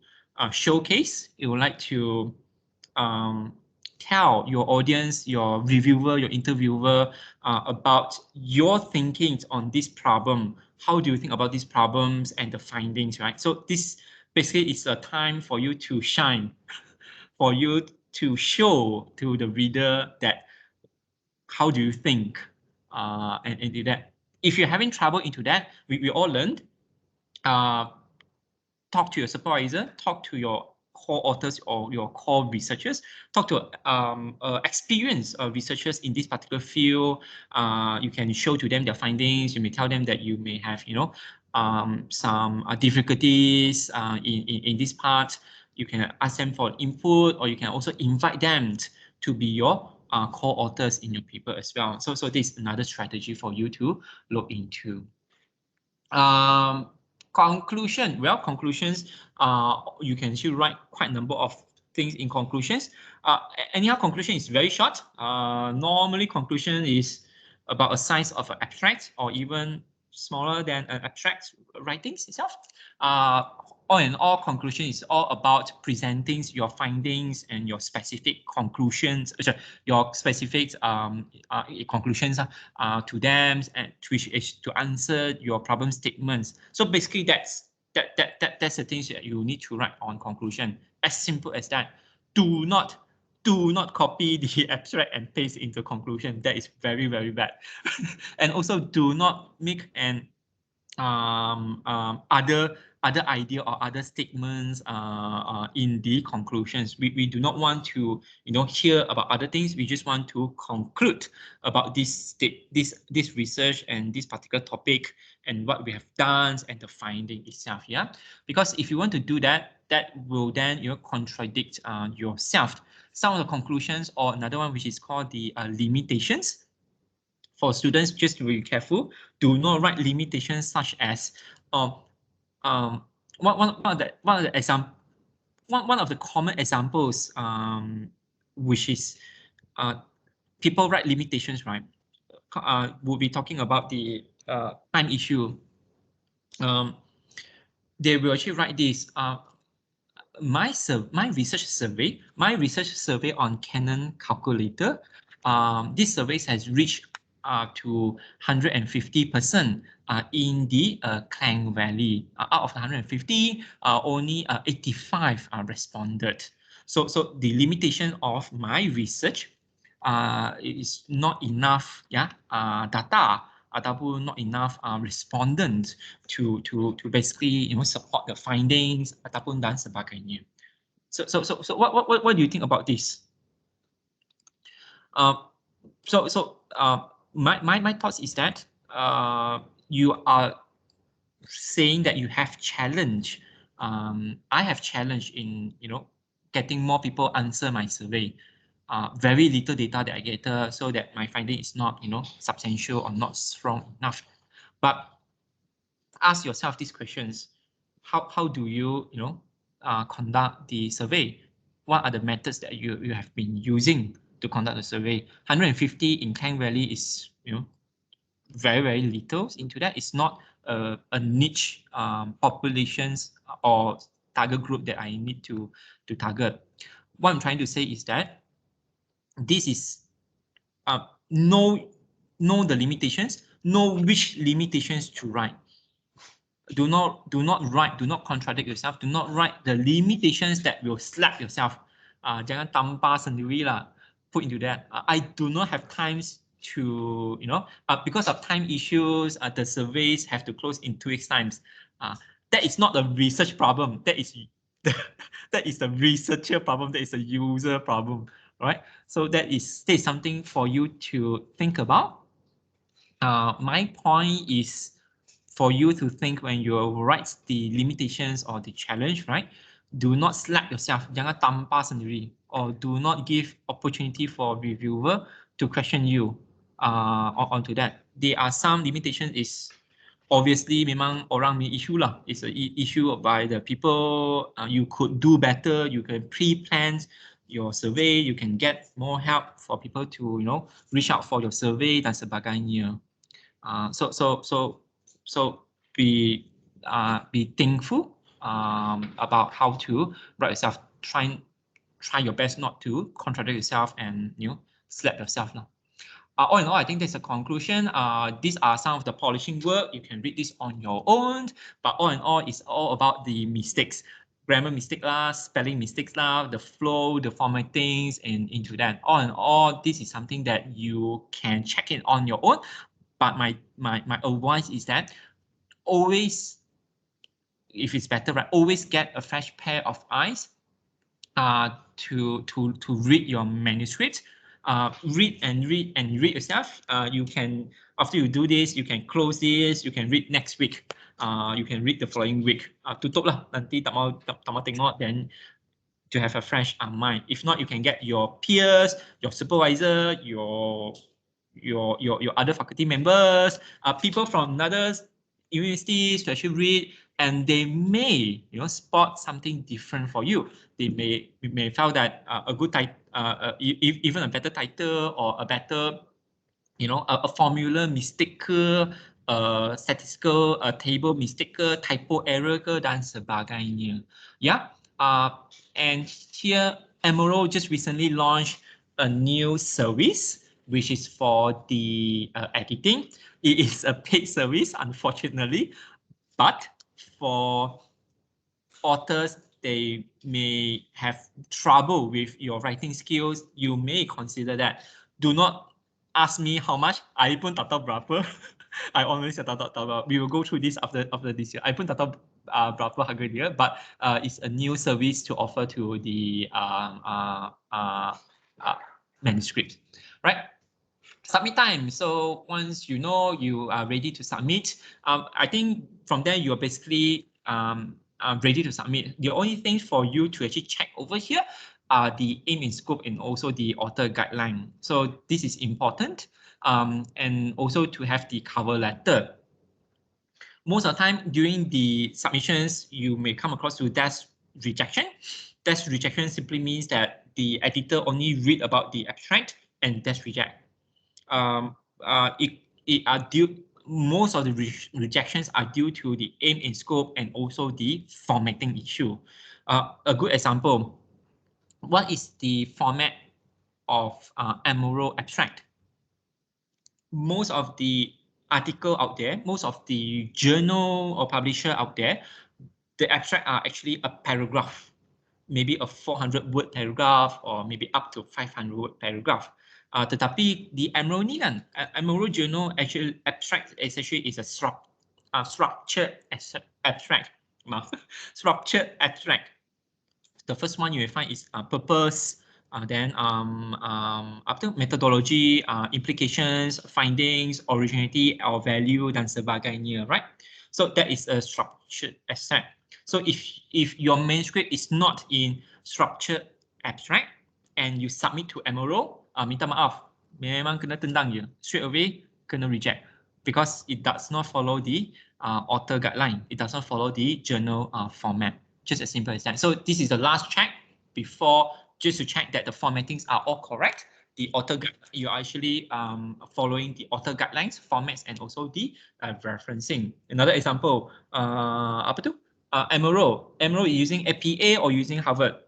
Speaker 1: showcase, you would like to tell your audience, your reviewer, your interviewer about your thinking on this problem. How do you think about these problems and the findings, right? So this basically is a time for you to shine, for you to show to the reader that how do you think and do that. If you're having trouble into that, we all learned, talk to your supervisor, talk to your core authors or your core researchers, talk to experienced researchers in this particular field. You can show to them their findings. You may tell them that you may have, some difficulties in this part. You can ask them for input, or you can also invite them to be your core authors in your paper as well. So this is another strategy for you to look into. Conclusion. Well, conclusions, you can actually write quite a number of things in conclusions. Anyhow, conclusion is very short. Normally, conclusion is about a size of an abstract or even smaller than an abstract writings itself. All in all, conclusion is all about presenting your findings and your specific conclusions, your specific conclusions to them, and which is to answer your problem statements. So basically, that's the things that you need to write on conclusion. As simple as that. Do not copy the abstract and paste into conclusion. That is very, very bad. And also do not make an other idea or other statements in the conclusions. We do not want to hear about other things. We just want to conclude about this research and this particular topic and what we have done and the finding itself. Yeah, because if you want to do that, that will then contradict yourself. Some of the conclusions, or another one which is called the limitations. For students, just to be careful, do not write limitations such as one of the common examples, which is people write limitations, right? We'll be talking about the time issue. They will actually write this. My research survey on Canon calculator. This survey has reached to 150% in the Klang Valley. Out of 150, only 85 responded. So the limitation of my research is not enough data ataupun not enough respondents to basically support the findings ataupun dan sebagainya. So what do you think about this? My thoughts is that you are saying that you have challenge. I have challenge in getting more people answer my survey. Very little data that I get, so that my finding is not substantial or not strong enough. But ask yourself these questions: how do you conduct the survey? What are the methods that you have been using to conduct the survey? 150 in Klang Valley is very, very little into that. It's not a niche populations or target group that I need to target. What I'm trying to say is that this is know the limitations, know which limitations to write. Do not write, do not contradict yourself, do not write the limitations that will slap yourself. Jangan tampar sendiri lah, put into that. I do not have times to, because of time issues, the surveys have to close in 2 weeks times. That is not a research problem. That is that is the researcher problem. That is a user problem, right? So that is something for you to think about. My point is for you to think when you write the limitations or the challenge, right? Do not slap yourself. Jangan tampar sendiri, or do not give opportunity for reviewer to question you onto that. There are some limitations is obviously memang orang punya issue lah. It's an issue by the people. You could do better. You can pre-plan your survey, you can get more help for people to, reach out for your survey dan sebagainya. So be thankful about how to write yourself. Try your best not to contradict yourself and slap yourself now. All in all, I think that's a conclusion. These are some of the polishing work. You can read this on your own, but all in all, it's all about the mistakes. Grammar mistake lah, spelling mistakes lah, the flow, the formattings, and into that. All in all, this is something that you can check it on your own. But my advice is that always, if it's better, right, always get a fresh pair of eyes to read your manuscript. Read yourself. You can, after you do this, you can close this, you can read next week. You can read the following week. Tutup lah, nanti tak mau tengok, then to have a fresh mind. If not, you can get your peers, your supervisor, your other faculty members, people from other universities to actually read, and they may spot something different for you. They may feel that a good title, even a better title or a better a formula mistake ke, statistical table mistake ke, typo error ke dan sebagainya. Yeah. And here Amuro just recently launched a new service which is for the editing. It is a paid service, unfortunately, but for authors, they may have trouble with your writing skills. You may consider that. Do not ask me how much. I pun tak tahu berapa. I honestly tak tahu. We will go through this after this year. I pun tak tahu berapa harga dia, but it's a new service to offer to the manuscript, right? Submit time. So once you know you are ready to submit, I think from there you are basically ready to submit. The only thing for you to actually check over here are the aim and scope and also the author guideline. So this is important, and also to have the cover letter. Most of the time during the submissions, you may come across to desk rejection. Desk rejection simply means that the editor only read about the abstract and desk reject. Most of the rejections are due to the aim and scope and also the formatting issue. A good example, what is the format of Amuro abstract? Most of the article out there, most of the journal or publisher out there, the abstract are actually a paragraph, maybe a 400-word paragraph or maybe up to 500-word paragraph. Tetapi di Amuro ni kan, Amuro journal actually abstract is a structured abstract. Structured abstract. The first one you will find is purpose, then after methodology, implications, findings, originality, or value dan sebagainya, right? So that is a structured abstract. So if your manuscript is not in structured abstract and you submit to Amuro, minta maaf, memang kena tendang je. Straight away, kena reject because it does not follow the author guideline. It does not follow the journal format. Just as simple as that. So this is the last check before, just to check that the formattings are all correct. The author, you're actually following the author guidelines, formats, and also the referencing. Another example, apa tu? Amuro is using APA or using Harvard.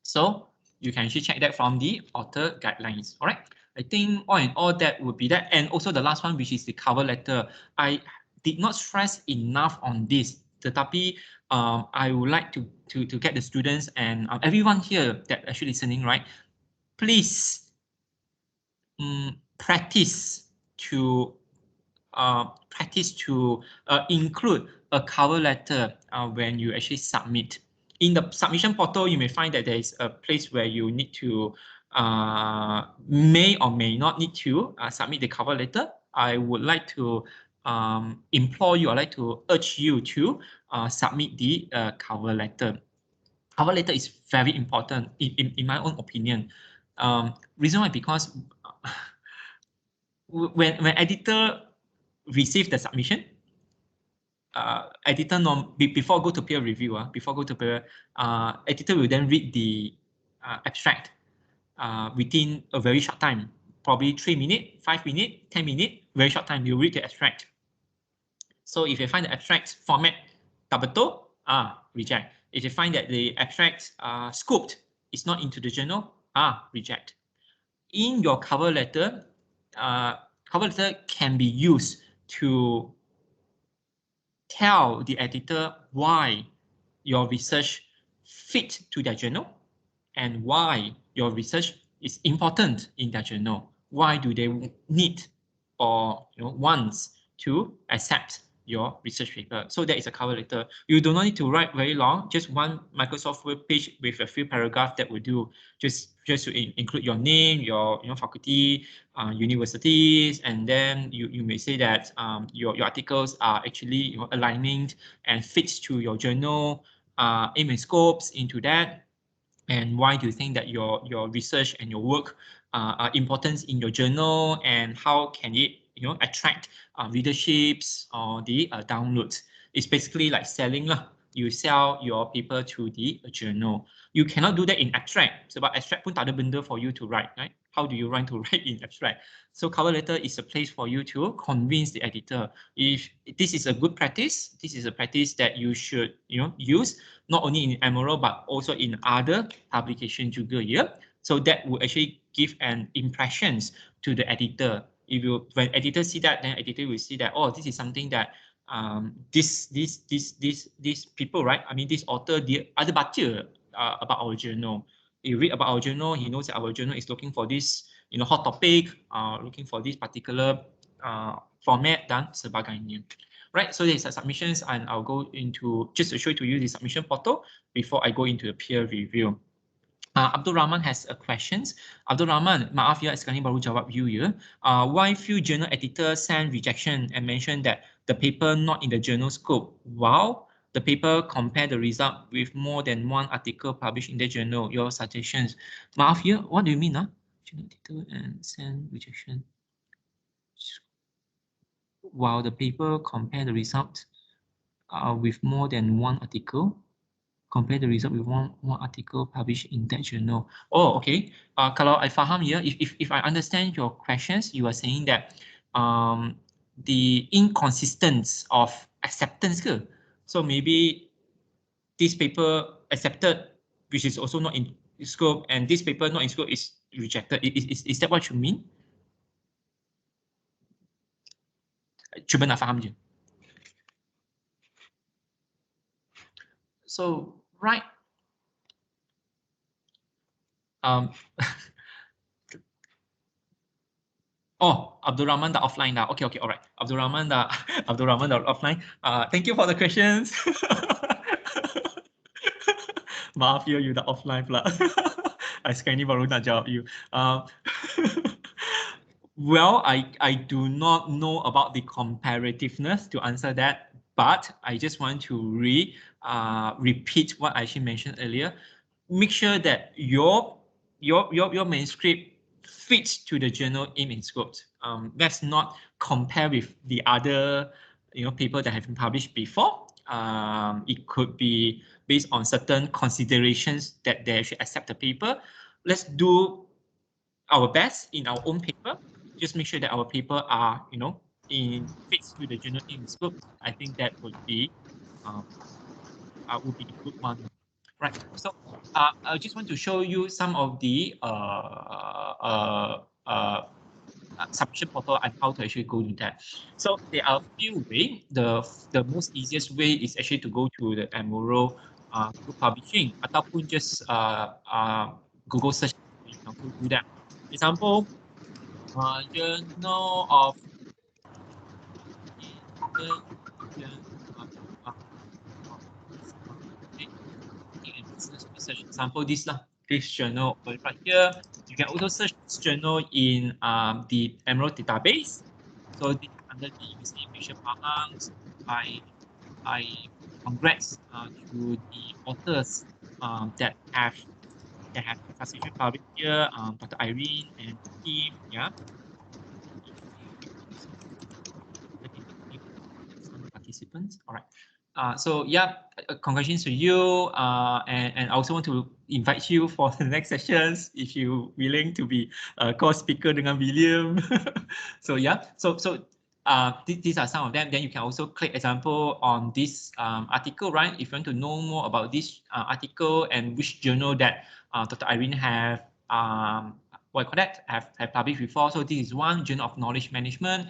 Speaker 1: So you can actually check that from the author guidelines. All right. I think all in all that would be that. And also the last one, which is the cover letter. I did not stress enough on this. Tetapi I would like to get the students and everyone here that actually listening, right? Please practice to include a cover letter when you actually submit. In the submission portal, you may find that there is a place where you need to may or may not need to submit the cover letter. I would like to implore you, I'd like to urge you to submit the cover letter. Cover letter is very important in my own opinion. Reason why, because when editor receive the submission, editor before go to peer review, editor will then read the abstract within a very short time, probably 3 minutes, 5 minutes, 10 minutes, very short time, you read the abstract. So if you find the abstract format tak betul, reject. If you find that the abstract scoped is not into the journal, reject. In your cover letter can be used to tell the editor why your research fit to their journal and why your research is important in their journal. Why do they need or wants to accept your research paper? So that is a cover letter. You do not need to write very long, just one Microsoft Word page with a few paragraphs that will do. Just to include your name, your faculty, universities, and then you may say that your articles are actually aligning and fits to your journal, aim and scopes into that. And why do you think that your research and your work are important in your journal, and how can it attract readerships or the downloads? It's basically like selling lah. You sell your paper to the journal. You cannot do that in abstract. Sebab abstract pun tak ada benda for you to write, right? How do you want to write in abstract? So cover letter is a place for you to convince the editor. If this is a good practice, this is a practice that you should use not only in Amuro but also in other publication juga, yeah. So that will actually give an impressions to the editor. If when editor see that, then editor will see that, oh, this is something that these people, right? I mean, this author dia ada baca about our journal. You read about our journal, he knows that our journal is looking for this hot topic, looking for this particular format dan sebagainya. Right, so there's submissions, and I'll go into just to show to you the submission portal before I go into the peer review. Abdul Rahman has a questions. Abdul Rahman, maaf ya, sekarang ni baru jawab you ya. Why few journal editors send rejection and mention that the paper not in the journal scope? Wow, the paper compare the result with more than one article published in the journal. Your suggestions. Maaf ya, what do you mean? Journal editor and send rejection. While the paper compare the result with more than one article, compare the result with one article published in that journal. Oh, okay. Kalau I faham ya, if I understand your questions, you are saying that the inconsistence of acceptance ke? So maybe this paper accepted, which is also not in scope, and this paper not in scope is rejected. Is that what you mean? Cuba nak faham je. So, right. Oh, Abdul Rahman dah offline dah. Okay, alright. Abdul Rahman dah offline. Thank you for the questions. Maaf ya, you dah offline pula. Sekarang ni baru nak jawab you. Well, I do not know about the comparativeness to answer that, but I just want to repeat what I actually mentioned earlier. Make sure that your manuscript fits to the journal aim and scope. Let's not compare with the other paper that have been published before. It could be based on certain considerations that they should accept the paper. Let's do our best in our own paper. Just make sure that our paper are in fits to the journal aim and scope. I think that would be a good one. Right. So I just want to show you some of the submission portal and how to actually go to that. So there are a few ways. The most easiest way is actually to go to the Amuro publishing ataupun just Google search. You can do that. Example, Journal of Business Research. Example, this journal right here. You can also search this journal in the Amuro database. So this under the investigation Pahang. I congrats to the authors that have participation published here, Dr. Irene and the team, yeah. Some participants, all right. So yeah, congratulations to you. And I also want to invite you for the next sessions if you willing to be a co-speaker dengan William. So yeah, these are some of them. Then you can also click example on this article, right? If you want to know more about this article and which journal that Dr. Irene have what you call that have published before. So this is one, Journal of Knowledge Management.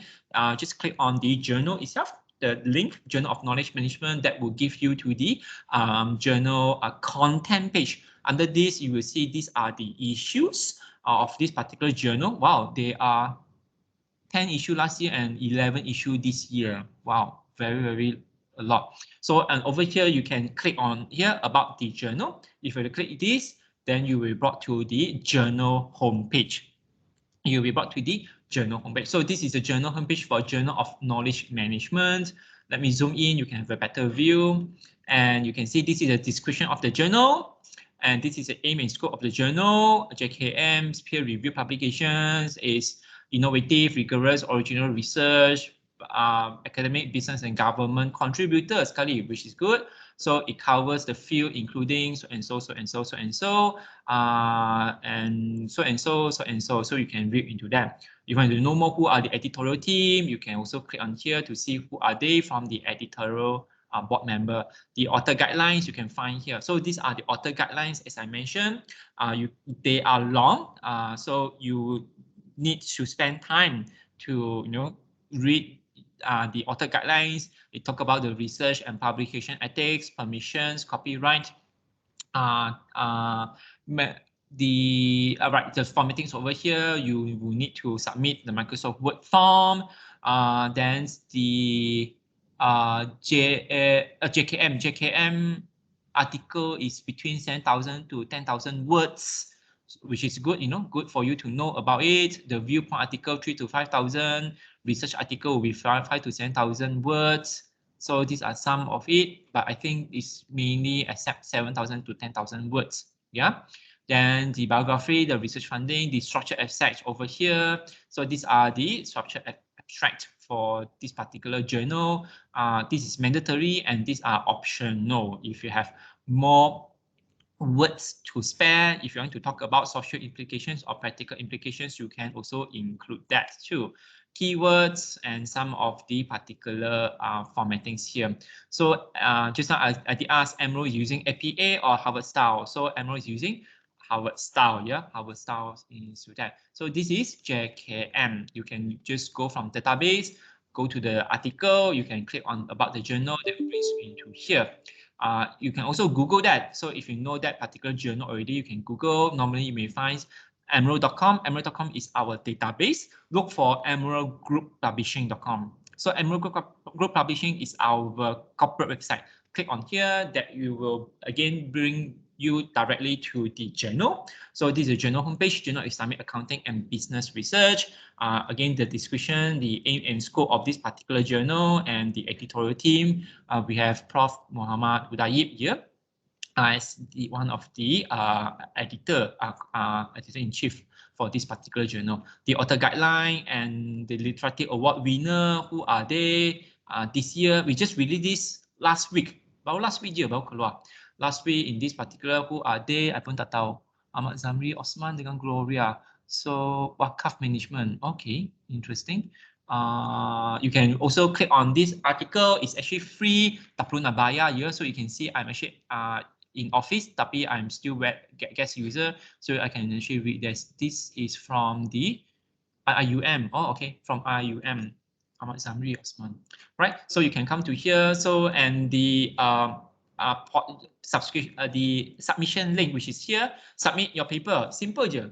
Speaker 1: Just click on the journal itself, the link, Journal of Knowledge Management, that will give you to the journal content page. Under this, you will see these are the issues of this particular journal. Wow, there are 10 issues last year and 11 issues this year. Wow, very a lot. So, and over here, you can click on here about the journal. If you click this, then you will be brought to the journal homepage. You'll be brought to the journal homepage. So this is the journal homepage for Journal of Knowledge Management. Let me zoom in, you can have a better view. And you can see this is a description of the journal. And this is the aim and scope of the journal. JKM's peer review publications is innovative, rigorous, original research, academic, business, and government contributors, which is good. So it covers the field, including so and so, and so and so. So you can read into that. If you want to know more who are the editorial team, you can also click on here to see who are they from the editorial board member. The author guidelines you can find here. So these are the author guidelines, as I mentioned. They are long, so you need to spend time to read the author guidelines. They talk about the research and publication ethics, permissions, copyright. The formatting over here, you will need to submit the Microsoft Word form. Then the JKM article is between 7,000 to 10,000 words, which is good, good for you to know about it. The viewpoint article 3,000 to 5,000, research article will be 5,000 to 10,000 words. So these are some of it, but I think it's mainly accept 7,000 to 10,000 words. Yeah. Then the biography, the research funding, the structured abstract over here. So these are the structured abstract for this particular journal. This is mandatory and these are optional. If you have more words to spare, if you want to talk about social implications or practical implications, you can also include that too. Keywords and some of the particular formattings here. So just now I did ask, Amuro is using APA or Harvard style. So Amuro is using Harvard style, yeah, Harvard style is that. So this is JKM. You can just go from database, go to the article, you can click on about the journal that brings you into here. You can also Google that. So if you know that particular journal already, you can Google. Normally you may find Amuro.com. Amuro.com is our database. Look for AmuroGroupPublishing.com. So Amuro Group Publishing is our corporate website. Click on here, that you will again bring you directly to the journal. So this is the journal homepage, Journal of Islamic Accounting and Business Research. Again, the description, the aim and scope of this particular journal, and the editorial team. We have Prof. Muhammad Udayib here as one of the editor-in-chief for this particular journal. The author guideline and the literature award winner, who are they? This year, we just released this last week. Baru last week je, baru keluar. Last week in this particular, who are they? I pun tak tahu. Ahmad Zamri, Osman dengan Gloria. So wakaf management. Okay, interesting. You can also click on this article. It's actually free. Tak perlu nak bayar, yeah. So you can see I'm actually in office, tapi I'm still guest user, so I can actually read this. This is from the IUM. Oh, okay, from IUM. Ahmad Zamri Osman. Right. So you can come to here. So and the subscription, the submission link, which is here. Submit your paper. Simple je.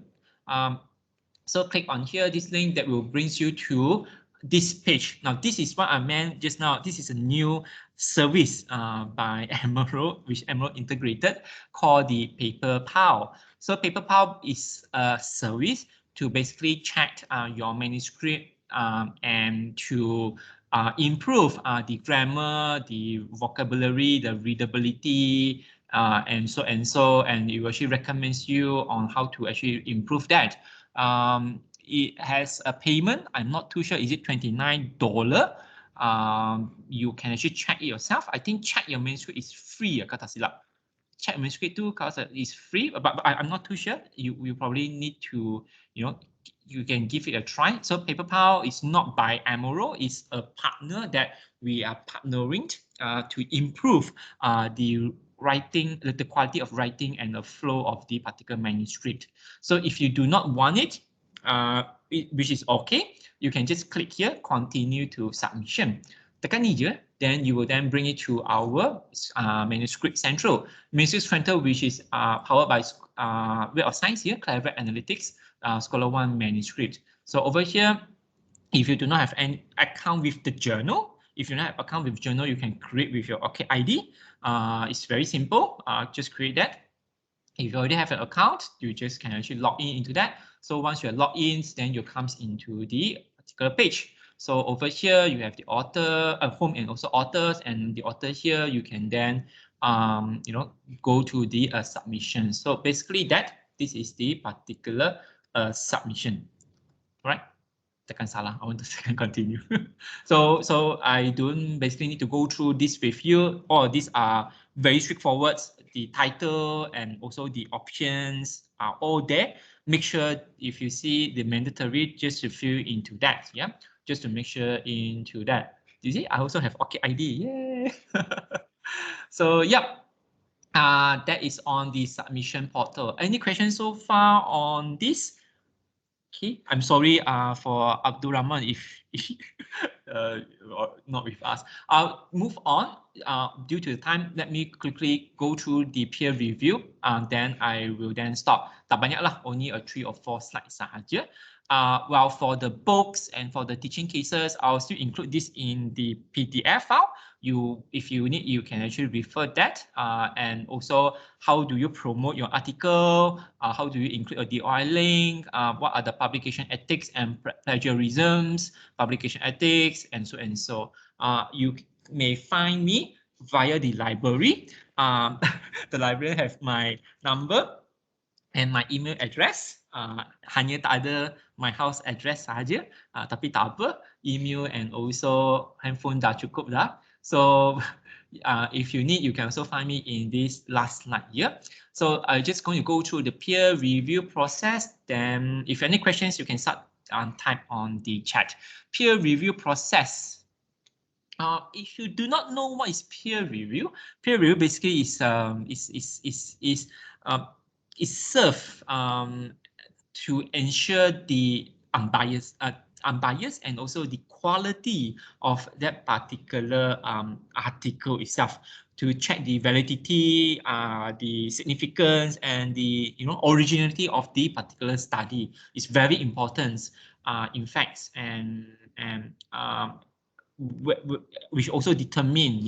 Speaker 1: So click on here, this link that will brings you to this page. Now, this is what I meant just now. This is a new service by Amuro, which Amuro integrated, called the PaperPal. So PaperPal is a service to basically check your manuscript and to improve the grammar, the vocabulary, the readability, and it actually recommends you on how to actually improve that. It has a payment. I'm not too sure. Is it $29 you can actually check it yourself. I think check your manuscript is free, kata silap. Check manuscript too, because it's free, but I'm not too sure. You probably need to, you can give it a try. So PaperPower is not by Amuro, it's a partner that we are partnering to improve the writing, the quality of writing and the flow of the particular manuscript. So if you do not want it, which is okay, you can just click here, continue to submission. Tekan ni je, then you will then bring it to our Manuscript Central. Manuscript Central, which is powered by Web of Science here, Clever Analytics, Scholar One Manuscript. So over here, if you do not have any account with the journal, if you don't have account with journal, you can create with your OKID ID. It's very simple. Just create that. If you already have an account, you just can actually log in into that. So once you're logged in, then you comes into the particular page. So over here, you have the author, home and also authors, and the author here, you can then, go to the submission. So basically this is the particular submission, right? Tekan salah, I want to second continue. So I don't basically need to go through this with you. All these are very straightforward. The title and also the options are all there. Make sure if you see the mandatory, just to fill into that, yeah, just to make sure into that. You see, I also have OKID ID, yay! So yeah, that is on the submission portal. Any questions so far on this? Okay, I'm sorry for Abdul Rahman if not with us. I'll move on. Due to the time, let me quickly go through the peer review. Then I will then stop. Tak banyak lah, only 3 or 4 slides sahaja. Well, for the books and for the teaching cases, I'll still include this in the PDF file. If you need, you can actually refer that. And also, how do you promote your article? How do you include a DOI link? What are the publication ethics and plagiarisms, publication ethics, and so and so. You may find me via the library. The library have my number and my email address. Hanya tak ada my house address sahaja, tapi tak apa, email and also handphone dah cukup dah. So if you need, you can also find me in this last slide here. So I'm just going to go through the peer review process. Then if any questions, you can start type on the chat. Peer review process. If you do not know what is peer review basically is served to ensure the unbiased and also the quality of that particular article itself, to check the validity, the significance, and the originality of the particular study. Is very important, in fact, and which also determine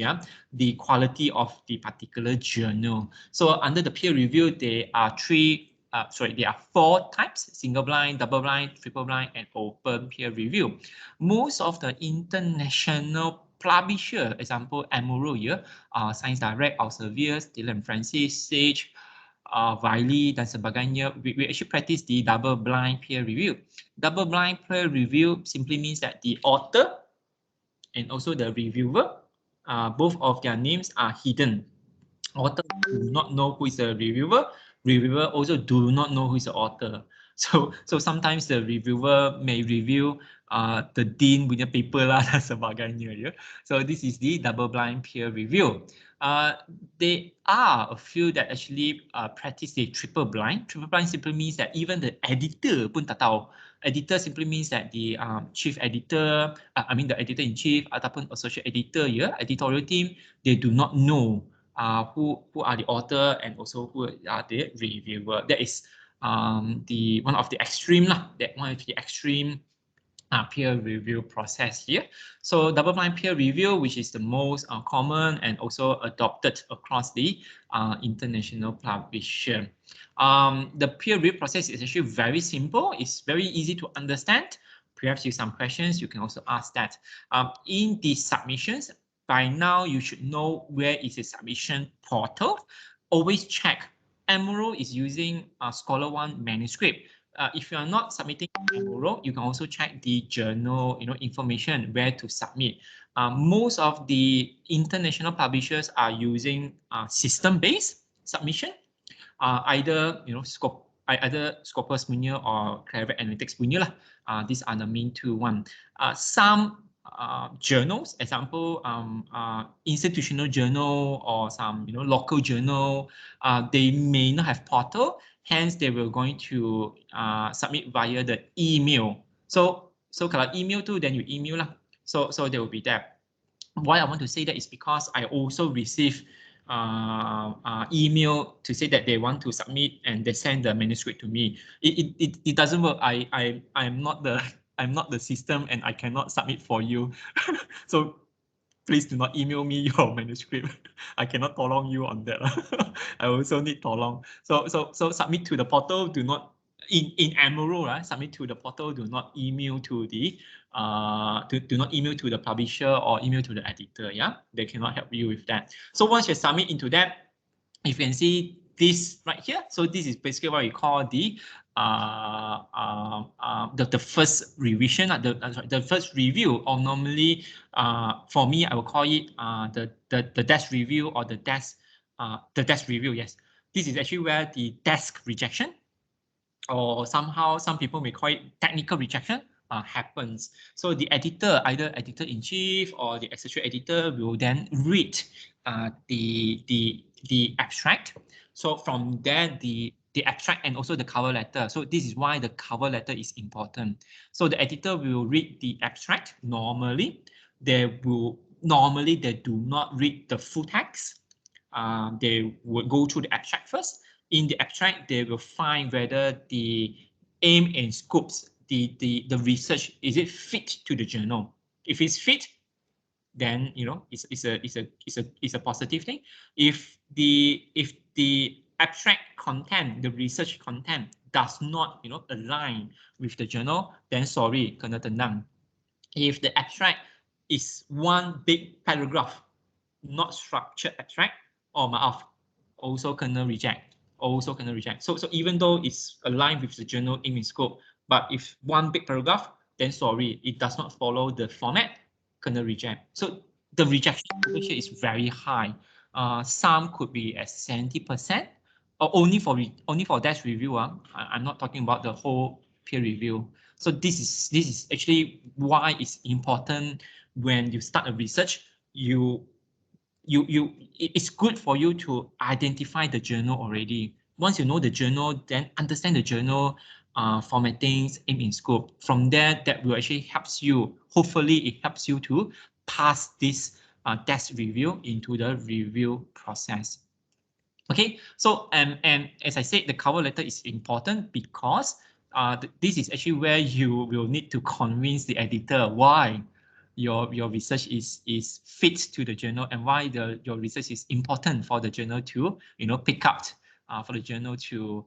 Speaker 1: the quality of the particular journal. So under the peer review, there are there are 4 types: single blind, double blind, triple blind, and open peer review. Most of the international publisher, example Amuro here, Science Direct, Elsevier, Taylor and Francis, Sage, Wiley, dan sebagainya, we actually practice the double blind peer review. Double blind peer review simply means that the author and also the reviewer, both of their names are hidden. Author do not know who is the reviewer. Reviewer also do not know who is the author. So sometimes the reviewer may review the dean punya paper lah dan sebagainya. Yeah? So this is the double blind peer review. There are a few that actually practice the triple blind. Triple blind simply means that even the editor pun tak tahu. Editor simply means that the chief editor, the editor-in-chief ataupun associate editor, editorial team, they do not know who are the author and also who are the reviewer. That is one of the extreme peer review process here. So double-blind peer review, which is the most common and also adopted across the international publisher. The peer review process is actually very simple. It's very easy to understand. Perhaps you have some questions, you can also ask that. In the submissions, by now you should know where is the submission portal. Always check. Amuro is using Scholar One Manuscript. if you are not submitting Amuro, you can also check the journal, information where to submit. Most of the international publishers are using system-based submission, either either Scopus punya or Clever Analytics punya lah. These are the main two one. Some journals, example, institutional journal or some local journal, they may not have portal. Hence, they will going to submit via the email. So kalau email tu, then you email lah. So there will be that. Why I want to say that is because I also receive email to say that they want to submit and they send the manuscript to me. It doesn't work. I'm not the system and I cannot submit for you. So please do not email me your manuscript. I cannot tolong you on that. I also need tolong. So submit to the portal. Do not in Amuro, right? Submit to the portal. Do not email to the do not email to the publisher or email to the editor. Yeah, they cannot help you with that. So once you submit into that, you can see this right here. So this is basically what we call the first revision, the first review, or normally for me I will call it the desk review or the desk review. Yes, this is actually where the desk rejection, or somehow some people may call it technical rejection, happens. So the editor, either editor-in-chief or the executive editor, will then read the abstract. So from there, the abstract and also the cover letter. So this is why the cover letter is important. So the editor will read the abstract. Normally, they do not read the full text. They will go through the abstract first. In the abstract, they will find whether the aim and scopes, the research, is it fit to the journal. If it's fit, then it's a positive thing. If the abstract content, the research content, does not align with the journal, then sorry, kena tendang. If the abstract is one big paragraph, not structured abstract, or maaf, also kena reject. So even though it's aligned with the journal aim and scope, but if one big paragraph, then sorry, it does not follow the format, kena reject. So the rejection here is very high. Some could be at 70%, or only for desk review. I'm not talking about the whole peer review. So this is actually why it's important when you start a research. It's good for you to identify the journal already. Once you know the journal, then understand the journal formattings, aim and scope. From there, that will actually helps you. Hopefully, it helps you to pass this desk review into the review process. Okay, so and as I said, the cover letter is important because this is actually where you will need to convince the editor why your research is fit to the journal and why your research is important for the journal to pick up, for the journal to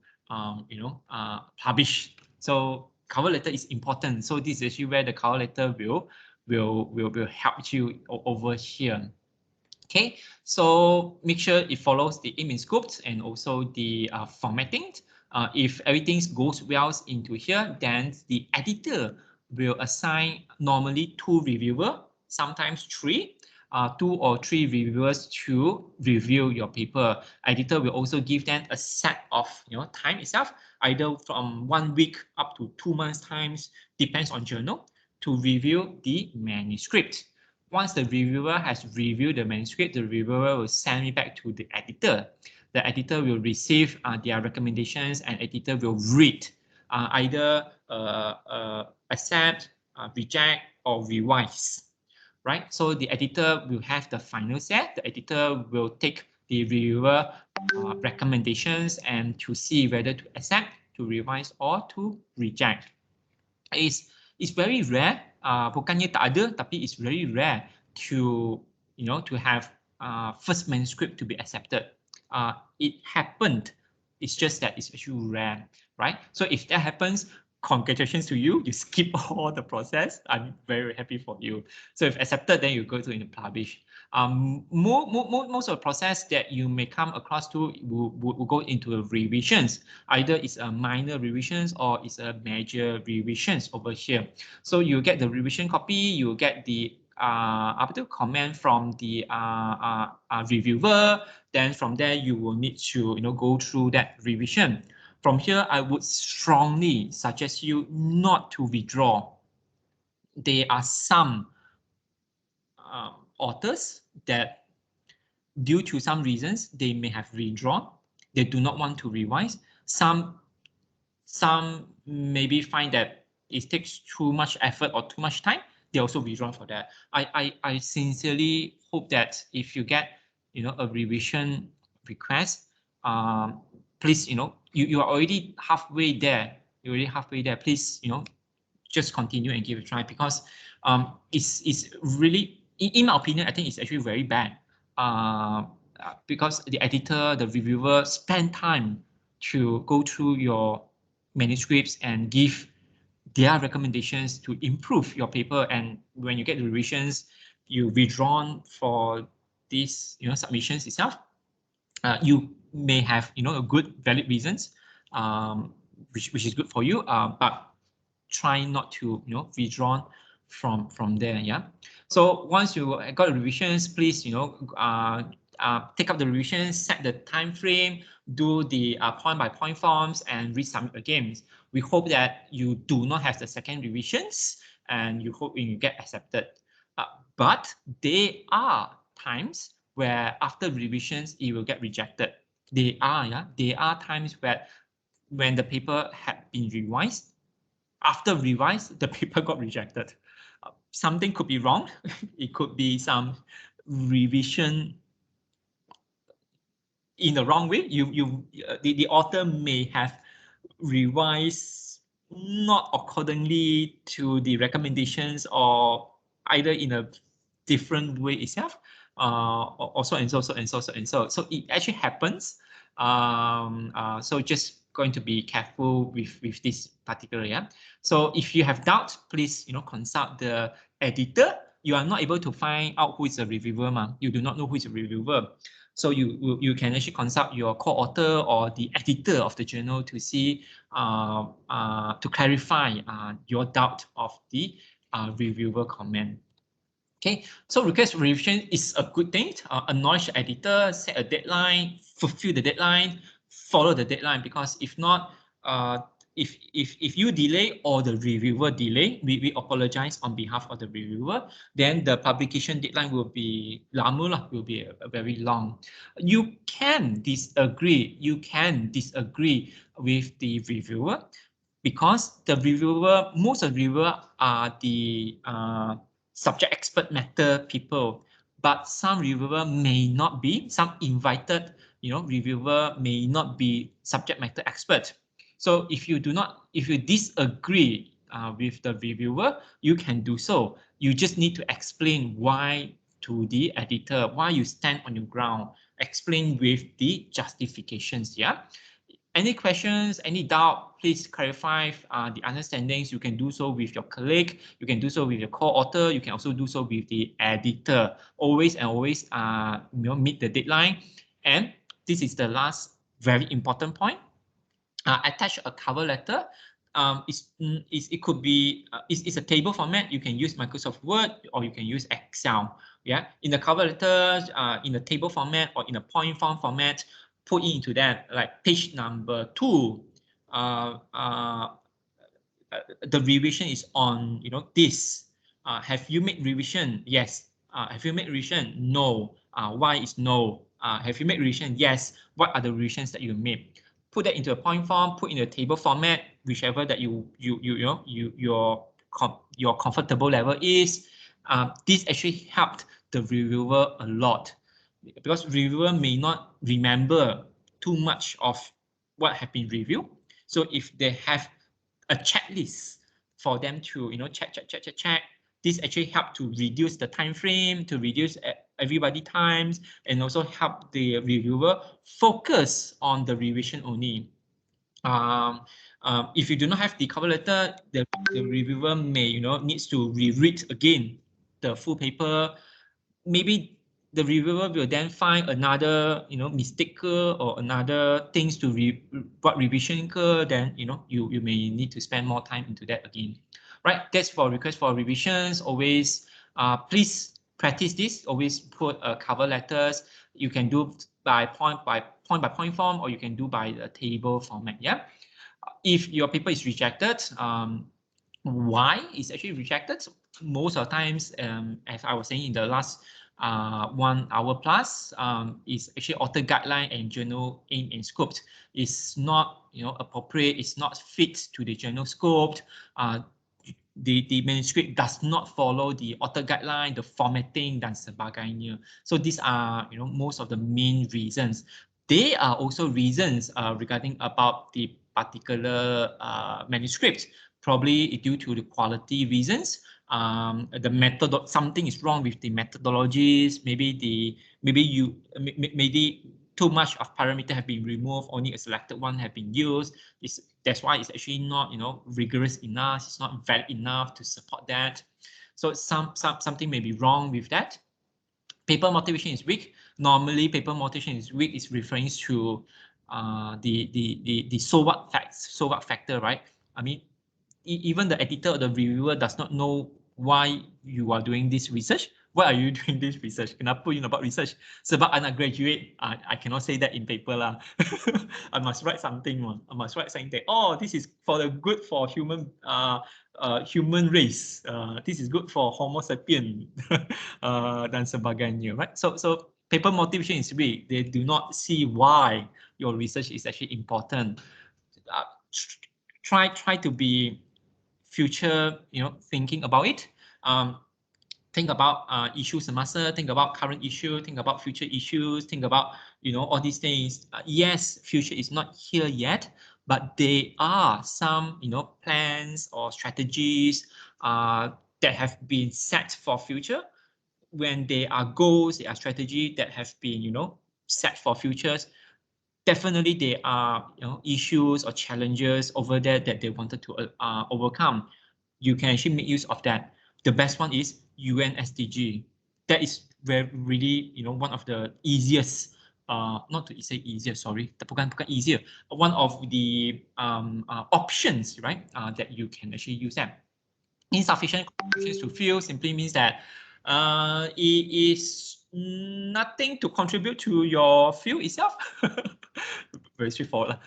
Speaker 1: publish. So cover letter is important. So this is actually where the cover letter will help you over here. Okay, so make sure it follows the aim and scopes and also the formatting. If everything goes well into here, then the editor will assign normally 2 reviewers, sometimes 3, 2 or 3 reviewers to review your paper. Editor will also give them a set of time itself, either from 1 week up to 2 months times, depends on journal, to review the manuscript. Once the reviewer has reviewed the manuscript, the reviewer will send it back to the editor. The editor will receive their recommendations and editor will read, either accept, reject, or revise. Right? So the editor will have the final say. The editor will take the reviewer recommendations and to see whether to accept, to revise, or to reject. It's very rare. Bukannya tak ada, tapi it's very rare to have first manuscript to be accepted. It happened. It's just that it's actually rare, right? So if that happens, congratulations to you. You skip all the process. I'm very happy for you. So if accepted, then you go to publish. Most of the process that you may come across to will go into revisions. Either it's a minor revisions or it's a major revisions over here. So you get the revision copy, you get the comment from the reviewer. Then from there you will need to go through that revision. From here, I would strongly suggest you not to withdraw. There are some authors that, due to some reasons, they may have withdrawn. They do not want to revise. Some maybe find that it takes too much effort or too much time. They also withdraw for that. I sincerely hope that if you get a revision request, please you are already halfway there. You're already halfway there. Please just continue and give it a try, because it's really, in my opinion, I think it's actually very bad. Because the editor, the reviewer spend time to go through your manuscripts and give their recommendations to improve your paper, and when you get the revisions, you withdrawn for these submissions itself. You may have a good valid reasons, which is good for you, but try not to withdraw from there. Yeah. So once you got the revisions, please take up the revisions, set the time frame, do the point by point forms, and resubmit again. We hope that you do not have the second revisions, and you hope you get accepted. But there are times where after revisions it will get rejected. There are times where when the paper had been revised, after revise, the paper got rejected. Something could be wrong. It could be some revision in the wrong way. The author may have revised not accordingly to the recommendations, or either in a different way itself, or so and so. So it actually happens. So just going to be careful with this particular. Yeah. So if you have doubt, please consult the editor. You are not able to find out who is the reviewer, you do not know who is the reviewer. So you can actually consult your co-author or the editor of the journal to see to clarify your doubt of the reviewer comment. Okay, so request revision is a good thing. Acknowledge the editor, set a deadline, fulfill the deadline, follow the deadline. Because if not, if you delay or the reviewer delay, we apologize on behalf of the reviewer. Then the publication deadline will be will be very long. You can disagree. You can disagree with the reviewer, because the reviewer, most of the reviewer are the subject expert matter people, but some reviewer may not be. Some invited, reviewer may not be subject matter expert. So if you disagree with the reviewer, you can do so. You just need to explain why to the editor, why you stand on your ground. Explain with the justifications. Yeah. Any questions, any doubt, please clarify the understandings. You can do so with your colleague. You can do so with your co-author. You can also do so with the editor. Always and always meet the deadline. And this is the last very important point. Attach a cover letter. It could be it's a table format. You can use Microsoft Word or you can use Excel. Yeah, in the cover letter, in a table format or in a point form format, put into that, like page number 2. The revision is on this. Have you made revision? Yes. Have you made revision? No. Why is no? Have you made revision? Yes. What are the revisions that you made? Put that into a point form. Put in a table format, whichever that your comfortable level is. This actually helped the reviewer a lot, because reviewer may not remember too much of what have been reviewed. So if they have a checklist for them to check, this actually help to reduce the time frame, to reduce everybody times, and also help the reviewer focus on the revision only. If you do not have the cover letter, the reviewer may needs to reread again the full paper. Maybe the reviewer will then find another mistake or another things to buat revision then you may need to spend more time into that again, right? That's for request for revisions. Always please practice this. Always put cover letters. You can do by point by point form, or you can do by the table format. Yeah, if your paper is rejected, why is actually rejected? Most of the times, as I was saying in the last 1 hour plus, is actually author guideline and journal aim and scope is not appropriate. It's not fit to the journal scope. The manuscript does not follow the author guideline, the formatting dan sebagainya. So these are most of the main reasons. They are also reasons regarding about the particular manuscript, probably due to the quality reasons. The method, something is wrong with the methodologies. Maybe too much of parameter have been removed, only a selected one have been used. That's why it's actually not rigorous enough. It's not valid enough to support that. So something may be wrong with that. Paper motivation is weak. Normally, paper motivation is weak is referring to the so what factor, right? I mean, even the editor or the reviewer does not know why you are doing this research. Why are you doing this research? Kenapa you about research? Sebab anak graduate, I cannot say that in paper lah. I must write something. I must write something. Oh, this is for the good for human race. This is good for Homo sapien dan sebagainya, right? So paper motivation is weak. They do not see why your research is actually important. Try to be future, thinking about it. Think about issue semasa, think about current issue, think about future issues, think about all these things. Yes, future is not here yet, but there are some plans or strategies that have been set for future. When there are goals, there are strategies that have been set for futures. Definitely there are issues or challenges over there that they wanted to overcome. You can actually make use of that. The best one is UN SDG. That is really one of the easiest, not to say easier, sorry, bukan easier, one of the options, right, that you can actually use that. Insufficient contributions to field simply means that it is nothing to contribute to your field itself. Very straightforward.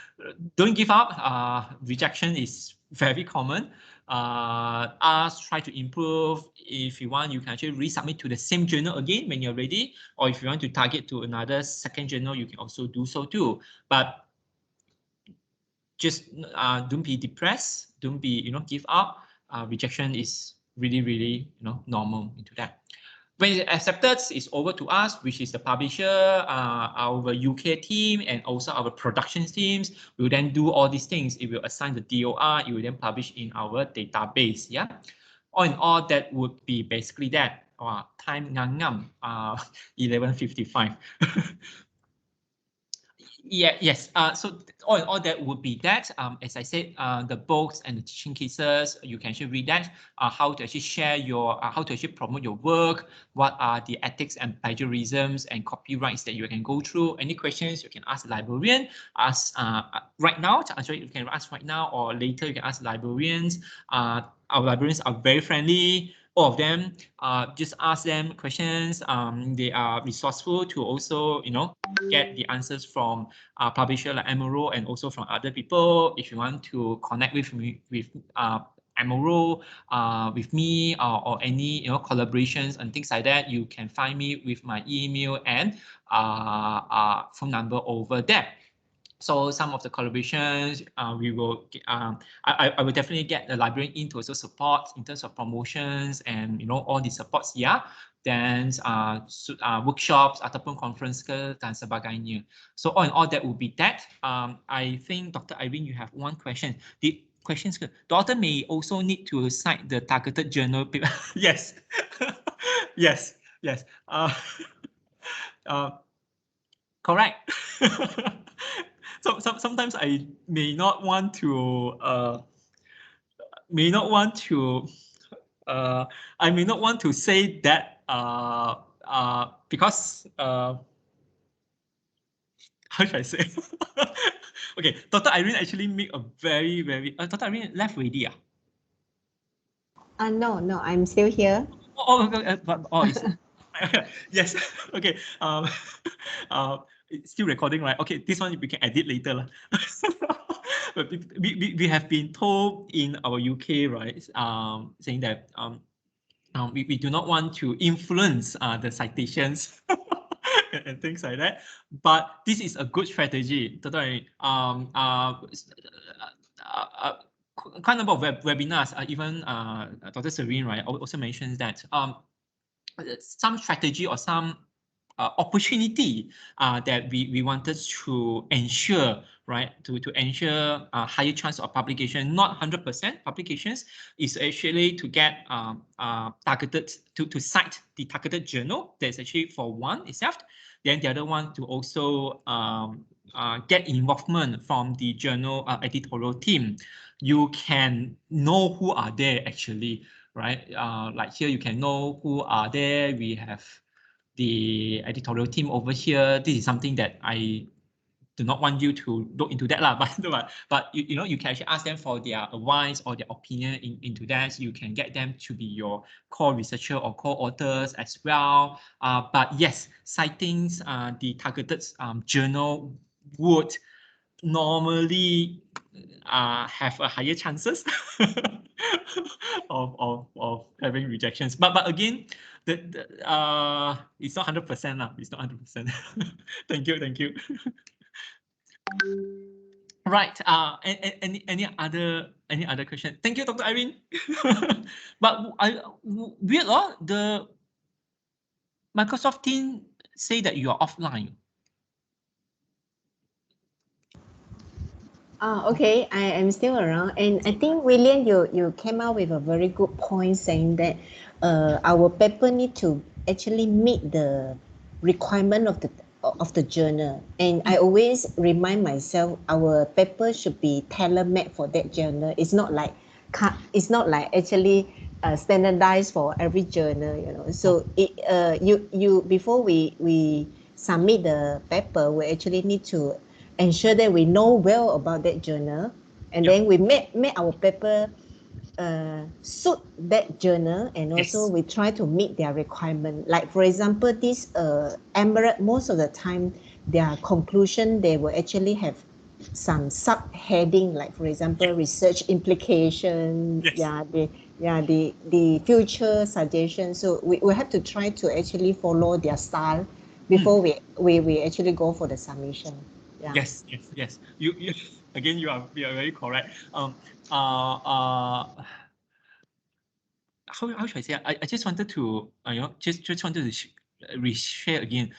Speaker 1: Don't give up. Rejection is very common. Ask, try to improve. If you want, you can actually resubmit to the same journal again when you're ready. Or if you want to target to another second journal, you can also do so too. But just don't be depressed. Don't be give up. Rejection is really normal into that. When it's accepted, it's over to us, which is the publisher, our UK team, and also our production teams. We will then do all these things. It will assign the DOR. It will then publish in our database. Yeah. All in all, that would be basically that. Time ngam 11:55. Yeah, yes. So all in all, that would be that. As I said, the books and the teaching cases, you can actually read that. How to actually share your, how to actually promote your work. What are the ethics and plagiarisms and copyrights that you can go through? Any questions you can ask the librarian. Ask right now to answer it. You can ask right now, or later you can ask librarians. Our librarians are very friendly. All of them, just ask them questions. They are resourceful to also, get the answers from publisher like Amuro and also from other people. If you want to connect with me, with Amuro, with me, or any collaborations and things like that, you can find me with my email and phone number over there. So some of the collaborations, we will. I will definitely get the librarian in to also support in terms of promotions and all the supports. Yeah. Then workshops ataupun conference ke dan sebagainya. So all in all, that would be that. I think Dr. Irene, you have one question. The questions, the author may also need to cite the targeted journal paper. Yes. Yes. Correct. sometimes I may not want to may not want to I may not want to say that because how should I say? Okay, Dr. Irene actually made a very Dr. Irene left already.
Speaker 3: No, I'm still here.
Speaker 1: It's, yes. Okay. It's still recording, right? Okay, this one we can edit later, lah. But we have been told in our UK, right? Saying that we do not want to influence the citations and things like that. But this is a good strategy. Quite a number of webinars, even Dr. Serene, right, also mentions that some strategy or some opportunity that we wanted to ensure, right, to ensure a higher chance of publication, not 100% publications, is actually to get targeted, to cite the targeted journal. There's actually for one itself. Then the other one to also get involvement from the journal editorial team. You can know who are there actually, right? Like here, you can know who are there. We have the editorial team over here. This is something that I do not want you to look into that lah. But you know, you can actually ask them for their advice or their opinion into that. You can get them to be your core researcher or co-authors as well. But yes, citings the targeted journal would normally have a higher chances of having rejections. But again, it's not 100% lah. It's not 100%. Thank you. Right. Any other question? Thank you, Dr. Irene. But weird, the Microsoft team say that you are offline.
Speaker 3: Okay, I am still around, and I think William, you came out with a very good point, saying that our paper need to actually meet the requirement of the journal. And I always remind myself, our paper should be tailor-made for that journal. It's not like actually standardized for every journal, you know. So you before we submit the paper, we actually need to ensure that we know well about that journal, and then we make our paper suit that journal, and also we try to meet their requirement. Like for example, this Amuro, most of the time their conclusion, they will actually have some subheading, like for example, research implication, the future suggestions. So we have to try to actually follow their style before we actually go for the submission. Yeah.
Speaker 1: Yes. You again, you are very correct. How should I say? I just wanted to just wanted to reshare again.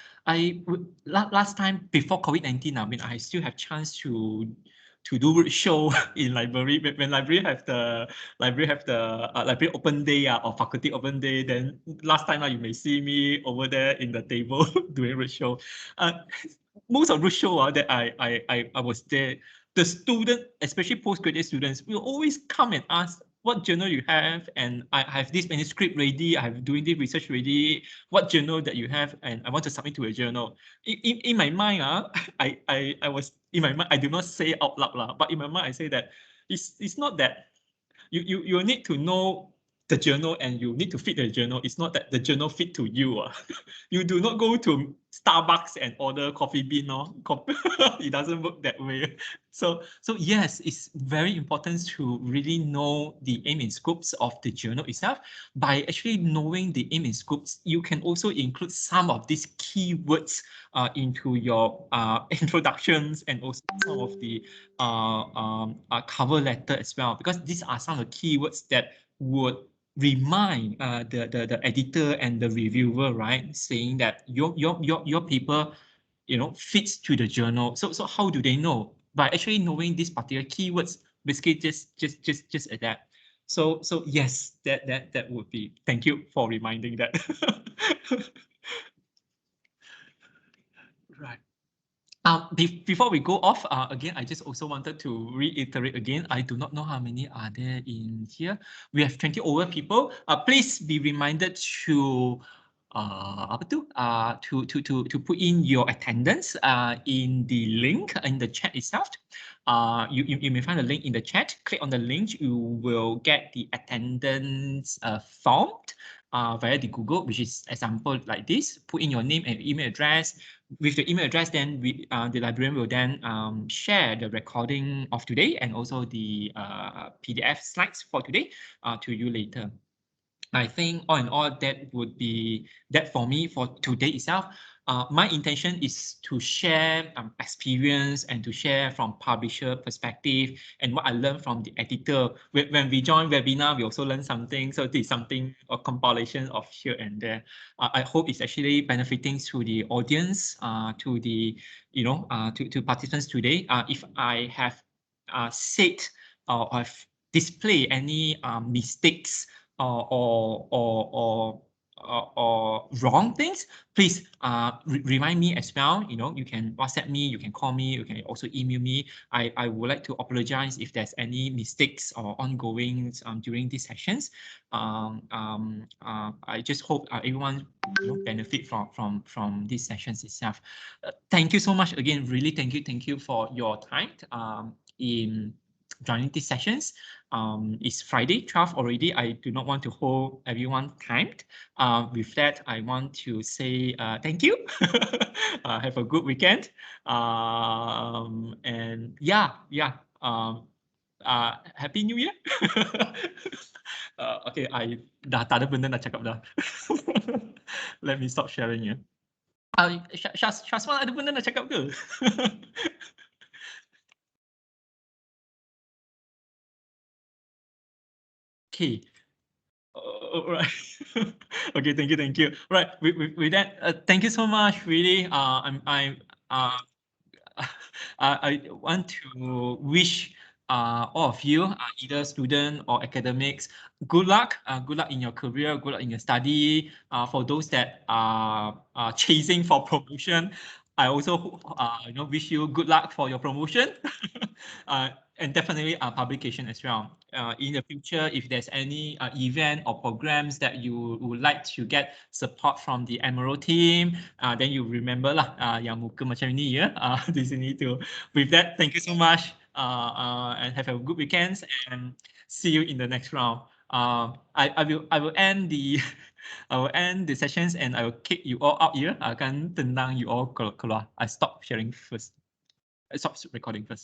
Speaker 1: Last time before COVID-19, I mean, I still have chance to do roadshow in library. When library have the library open day or faculty open day, then last time you may see me over there in the table doing roadshow. Most of roadshow that I was there, the student, especially postgraduate students, will always come and ask what journal you have, and I have this manuscript ready, I have doing this research ready, what journal that you have, and I want to submit to a journal. In my mind, I was in my mind, I do not say out loud, but in my mind I say that it's not that you need to know the journal and you need to fit the journal. It's not that the journal fit to you. You do not go to Starbucks and order coffee bean. It doesn't work that way. So yes, it's very important to really know the aim and scopes of the journal itself. By actually knowing the aim and scopes, you can also include some of these keywords into your introductions and also some of the cover letter as well, because these are some of the keywords that would remind the editor and the reviewer, right, saying that your paper, fits to the journal. So how do they know? By actually knowing these particular keywords, basically just adapt. So yes, that would be. Thank you for reminding that. Right. Before we go off, again, I just also wanted to reiterate again, I do not know how many are there in here. We have 20 over people. Please be reminded to to put in your attendance in the link in the chat itself. You may find a link in the chat. Click on the link, you will get the attendance form via the Google, which is example like this. Put in your name and email address. With the email address, then the librarian will then share the recording of today and also the PDF slides for today to you later. I think all in all, that would be that for me for today itself. My intention is to share experience and to share from publisher perspective and what I learned from the editor. When we join webinar, we also learn something. So this is something a compilation of here and there. I hope it's actually benefiting to the audience, to the to participants today. If I have said or have displayed any mistakes or wrong things, please remind me as well. You can WhatsApp me, you can call me, you can also email me. I would like to apologize if there's any mistakes or ongoings during these sessions. I just hope everyone benefit from these sessions itself. Thank you so much again. Really, thank you for your time in joining these sessions. It's Friday 12 already. I do not want to hold everyone timed. With that, I want to say thank you. Have a good weekend. And Happy New Year. Okay, I dah tak ada benda nak cakap dah. Let me stop sharing ya. Syazwan ada benda nak cakap ke? Okay. All right. Okay, thank you. Right, with that, thank you so much. Really, I want to wish all of you, either student or academics, good luck. Good luck in your career. Good luck in your study. For those that are chasing for promotion, I also wish you good luck for your promotion. And definitely publication as well. In the future, if there's any event or programs that you would like to get support from the Amuro team, then you remember lah, yang muka macam ni ya, di sini tu. With that, thank you so much, and have a good weekend, and see you in the next round. I will end the sessions and I will kick you all out here. Akan tendang you all keluar. I stop sharing first. I stop recording first.